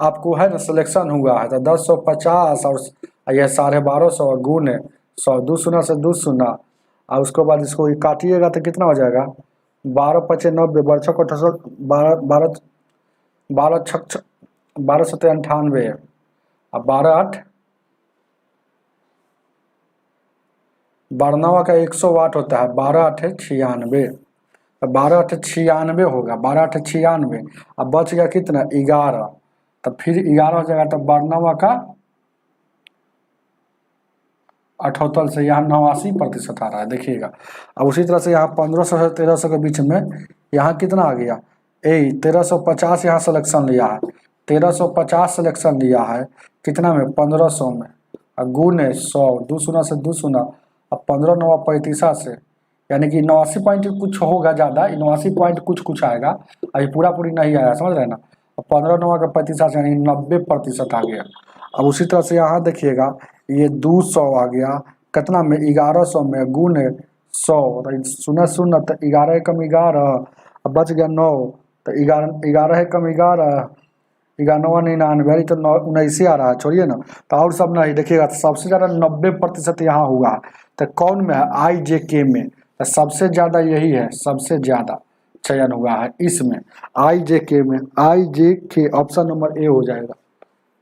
Speaker 1: आपको है ना सिलेक्शन हुआ है, तो 1050 और यह 1250 गुने 100, 2 शून्य से 2 शून्य, और उसके बाद इसको काटिएगा तो कितना हो जाएगा 12 पचे 90, 12 सत्ते 98, अब 12 बरनवा का 100 वाट होता है, 12 8 96, तो 12 8 96 होगा, 12 8 96, अब बच गया कितना 11, तो फिर 11 हो जाएगा, तो बरनवा का 78 से यहाँ 89% आ रहा है। देखिएगा अब उसी तरह से यहाँ 1500 से 1300 के बीच में यहाँ कितना आ गया 1350 यहाँ सिलेक्शन लिया है, 1350 सिलेक्शन लिया है कितना में 1500 में, और गुने 100, 2 शून्य से 2 शून्य, अब 15 9 35 से, यानी कि 89 पॉइंट कुछ होगा ज़्यादा, 89 पॉइंट कुछ आएगा, अभी पूरी नहीं आया, समझ रहे ना। अब 15 9 का 35 यानी 90% आ गया। अब उसी तरह से यहाँ देखिएगा ये 200 आ गया कितना में 1100 में, गुने 100, शून्य शून्य तो 11 कम 11, अब बच गया 9, तो 11 कम 11, 99 तो 19 आ रहा है, छोड़िए ना, तो और सब नहीं। देखिएगा तो सबसे ज़्यादा 90% यहाँ हुआ है, तो कौन में है IJK में, तो सबसे ज़्यादा यही है, सबसे ज़्यादा चयन हुआ है इसमें IJK में, IJK ऑप्शन नंबर ए हो जाएगा।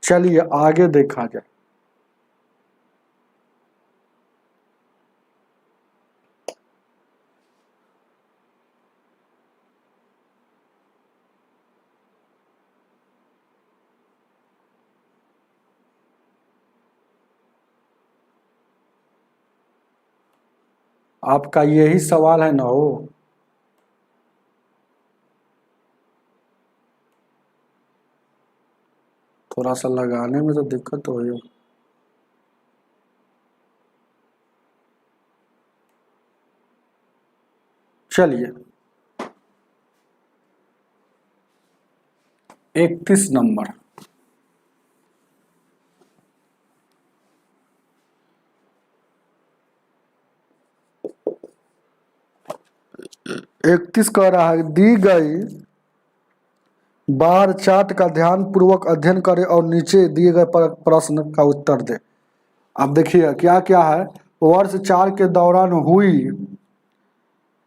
Speaker 1: चलिए आगे देखा जाए। आपका यही सवाल है ना हो, थोड़ा सा लगाने में तो दिक्कत हो रही है। चलिए 31 नंबर, इकतीस कह रहा है दी गई बार चार्ट का ध्यान पूर्वक अध्ययन करें और नीचे दिए गए प्रश्न का उत्तर दे। अब देखिए क्या क्या है, वर्ष 4 के दौरान हुई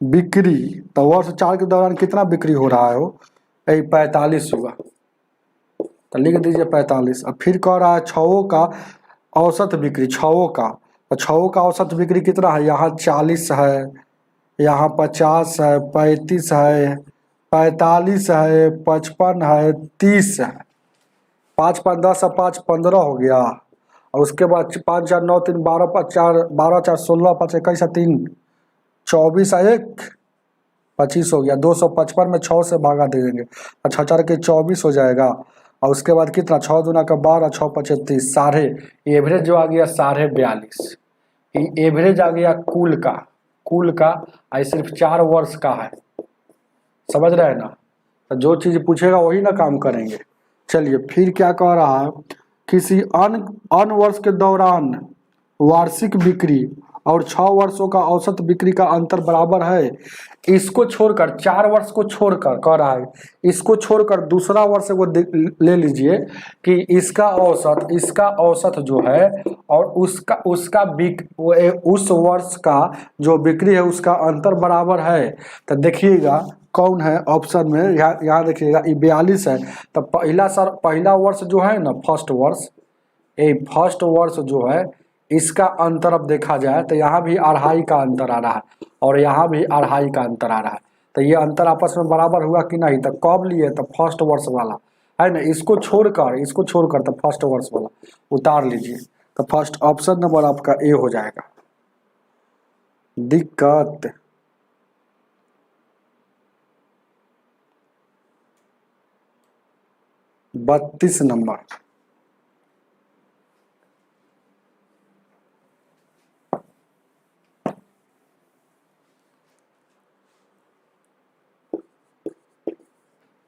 Speaker 1: बिक्री, तो वर्ष 4 के दौरान कितना बिक्री हो रहा है, वो 45 हुआ, तो लिख दीजिए 45। अब फिर कह रहा है छवों का औसत बिक्री, छवों का, तो छवों का औसत बिक्री कितना है, यहाँ 40 है, यहाँ 50 है, 35 है, 45 है, 55 है, 30 है, 5 5 10 और 5 15 हो गया, और उसके बाद 5 4 9 3 12 5 4 12 4 16 5 21 3 24 1 25 हो गया, 255 में 6 से भागा दे देंगे, अच्छा 4 के 24 हो जाएगा, और उसके बाद कितना 6 दूना का 12, 6 5 30, साढ़े एवरेज जो आ गया 42.5, एवरेज आ गया कुल का आई सिर्फ 4 वर्ष का है, समझ रहे हैं ना, तो जो चीज़ पूछेगा वही ना काम करेंगे। चलिए फिर क्या कह रहा है, किसी अन्य वर्ष के दौरान वार्षिक बिक्री और 6 वर्षों का औसत बिक्री का अंतर बराबर है। इसको छोड़कर 4 वर्ष को छोड़कर कह रहा है, इसको छोड़कर दूसरा वर्ष को ले लीजिए कि इसका औसत जो है और उसका उस वर्ष का जो बिक्री है उसका अंतर बराबर है। तो देखिएगा कौन है ऑप्शन में, यहाँ देखिएगा 42 है। तो पहला वर्ष जो है ना, फर्स्ट वर्ष जो है इसका अंतर अब देखा जाए तो यहाँ भी 2.5 का अंतर आ रहा है और यहाँ भी 2.5 का अंतर आ रहा है। तो ये अंतर आपस में बराबर हुआ कि नहीं? तो कब लिए? तो फर्स्ट वर्ष वाला है ना, इसको छोड़कर तो फर्स्ट वर्ष वाला उतार लीजिए। तो फर्स्ट ऑप्शन नंबर आपका ए हो जाएगा। दिक्कत 32 नंबर।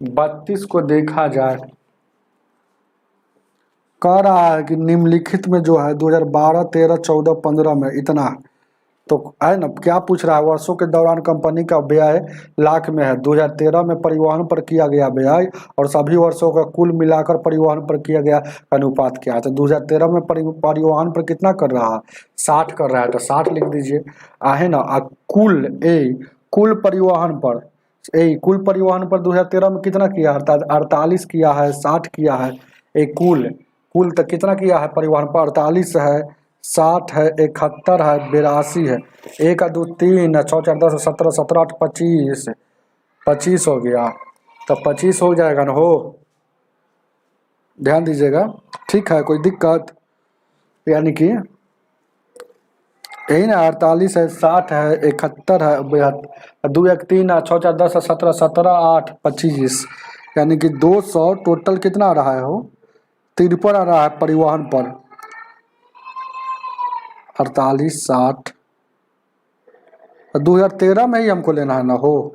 Speaker 1: बत्तीस को देखा जाए, कह रहा है कि निम्नलिखित में जो है 2012, 13, 14, 15 में इतना तो है ना, क्या पूछ रहा है? वर्षों के दौरान कंपनी का व्यय लाख में है। 2013 में परिवहन पर किया गया व्यय और सभी वर्षों का कुल मिलाकर परिवहन पर किया गया अनुपात क्या है? तो 2013 में परिवहन पर कितना कर रहा है? 60 कर रहा है, तो 60 लिख दीजिए। है ना, कुल परिवहन पर 2013 में कितना किया? 48 किया है, 60 किया है। कुल तक कितना किया है? परिवहन पर 48 है, 60 है, 71 है, 82 है। 1 2 3 6 4 10 17 17 8 25 हो गया। तो 25 हो जाएगा ना, हो ध्यान दीजिएगा, ठीक है? कोई दिक्कत? यानी कि यही ना, 48 है, 60 है, 71 है, 2 1 3 6 4 10 17 17 8 25, यानी कि 200 टोटल कितना आ रहा है? हो 53 आ रहा है परिवहन पर। 48 60 2013 में ही हमको लेना है ना, हो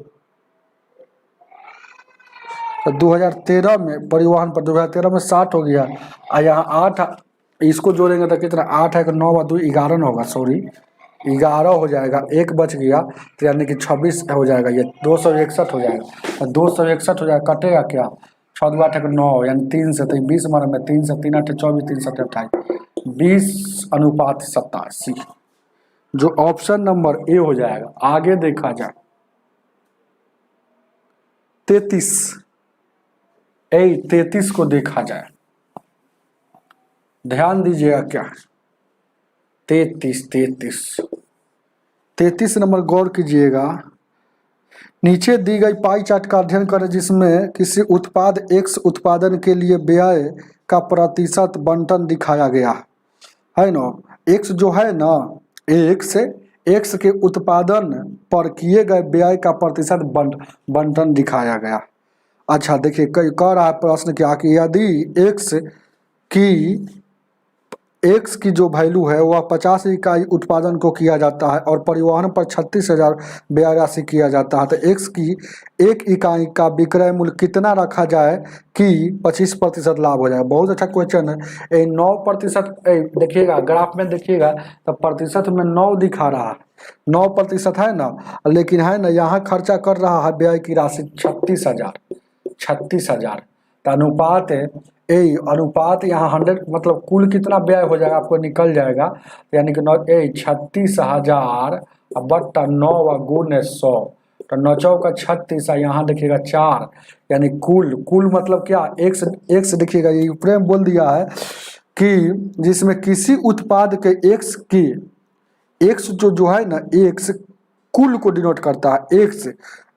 Speaker 1: 2013 में परिवहन पर 2013 में 60 हो गया और यहाँ 8 इसको जोड़ेंगे तो कितना? 8 है 9 2 11 न होगा, सॉरी 11 हो जाएगा, 1 बच गया तो यानी कि 26 हो जाएगा। ये 261 हो जाएगा, 261 हो जाएगा। कटेगा क्या? 6 2 8 9 यानी 3 से, तो 20 मारे में 3 से 3 8 24 3 7 28 20:87, जो ऑप्शन नंबर ए हो जाएगा। आगे देखा जाए 33 को देखा जाए, ध्यान दीजिएगा क्या? 33 नंबर गौर कीजिएगा। नीचे दी गई पाई चार्ट का अध्ययन करें जिसमें किसी उत्पाद X उत्पादन के लिए व्यय का प्रतिशत बंटन दिखाया गया है ना। X जो है ना, X के उत्पादन पर किए गए व्यय का प्रतिशत बंटन दिखाया गया। अच्छा देखिए, कह रहा है प्रश्न क्या कि यदि X की जो वैल्यू है वह 50 इकाई उत्पादन को किया जाता है और परिवहन पर 36,000 व्यय राशि किया जाता है, तो X की 1 इकाई का विक्रय मूल्य कितना रखा जाए कि 25% लाभ हो जाए? बहुत अच्छा क्वेश्चन है। 9% देखिएगा, ग्राफ में देखिएगा तो प्रतिशत में 9 दिखा रहा है, 9% है ना, लेकिन है ना यहाँ खर्चा कर रहा है व्यय की राशि 36,000। तो अनुपात यहाँ 100 मतलब कुल कितना व्यय हो जाएगा आपको निकल जाएगा, यानी कि 36,000 बट्टा 9 गुने 100, तो 9 चौका 36, यहाँ देखिएगा 4, यानी कुल मतलब क्या? एक्स देखिएगा, ये ऊपर में बोल दिया है कि जिसमें किसी उत्पाद के एक्स जो है ना, एक्स कुल को डिनोट करता है।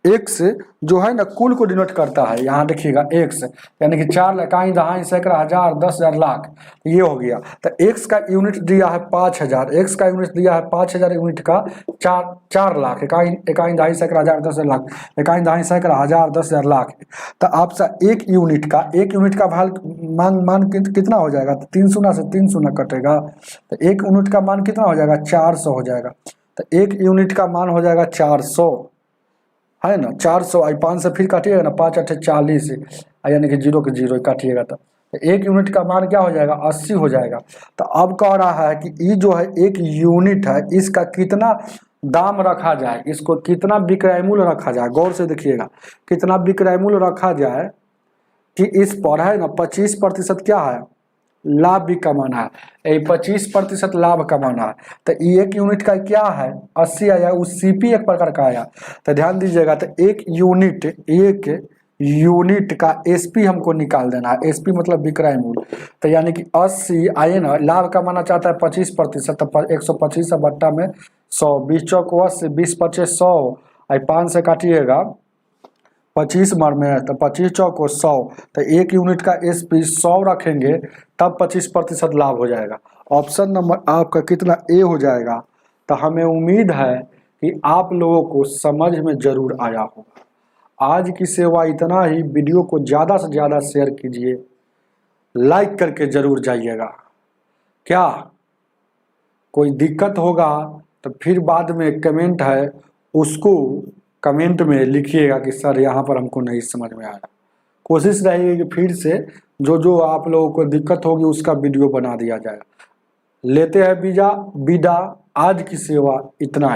Speaker 1: एक्स जो है ना कुल को डिनोट करता है। यहाँ देखिएगा एक्स यानी कि 4 लाख, इकाई, दहाई, सैकड़ा, हजार, 10,000, लाख, ये हो गया। तो एक्स का यूनिट दिया है 5,000, एक्स का यूनिट दिया है 5,000 यूनिट का 4 लाख, इकाई, दहाई, सैकड़ा, हजार, 10,000, लाख, इकाई, दहाई, सैकड़ा, हजार, 10,000, लाख। तो आपसे एक यूनिट का मान कितना हो जाएगा? तो 3 शून्य से 3 शून्य कटेगा, तो 1 यूनिट का मान कितना हो जाएगा? 400 हो जाएगा। तो 1 यूनिट का मान हो जाएगा 400, है ना, 400। 5 से फिर काटिएगा ना, 5 8 40, यानी कि 0 के 0 काटिएगा तो तो 1 यूनिट का मान क्या हो जाएगा 80 हो जाएगा। तो अब कह रहा है कि ये जो है 1 यूनिट है, इसका कितना दाम रखा जाए, इसको कितना विक्रय मूल्य रखा जाए। गौर से देखिएगा, कितना विक्रय मूल्य रखा जाए कि इस पर है ना 25% क्या है, लाभ भी कमाना है। 25% लाभ कमाना है। तो 1 यूनिट का क्या है 80 आया, उस सीपी एक प्रकार का आया। तो ध्यान दीजिएगा, तो 1 यूनिट का एसपी हमको निकाल देना है। एसपी मतलब विक्रय मूल्य। तो यानी कि 80 आए ना, लाभ कमाना चाहता है 25%, तो 125 बट्टा में 100, 20 चौक 80, 20 पचे 100, 5 से काटिएगा 25 मर में, तो 25 चौक 100। तो 1 यूनिट का एसपी 100 रखेंगे तब 25% लाभ हो जाएगा। ऑप्शन नंबर आपका कितना ए हो जाएगा। तो हमें उम्मीद है कि आप लोगों को समझ में जरूर आया होगा। आज की सेवा इतना ही। वीडियो को ज़्यादा से ज़्यादा शेयर कीजिए, लाइक करके जरूर जाइएगा। क्या कोई दिक्कत होगा तो फिर बाद में कमेंट है उसको कमेंट में लिखिएगा कि सर यहाँ पर हमको नहीं समझ में आया। कोशिश रहेगी कि फिर से जो जो आप लोगों को दिक्कत होगी उसका वीडियो बना दिया जाएगा। लेते हैं विदा। आज की सेवा इतना है।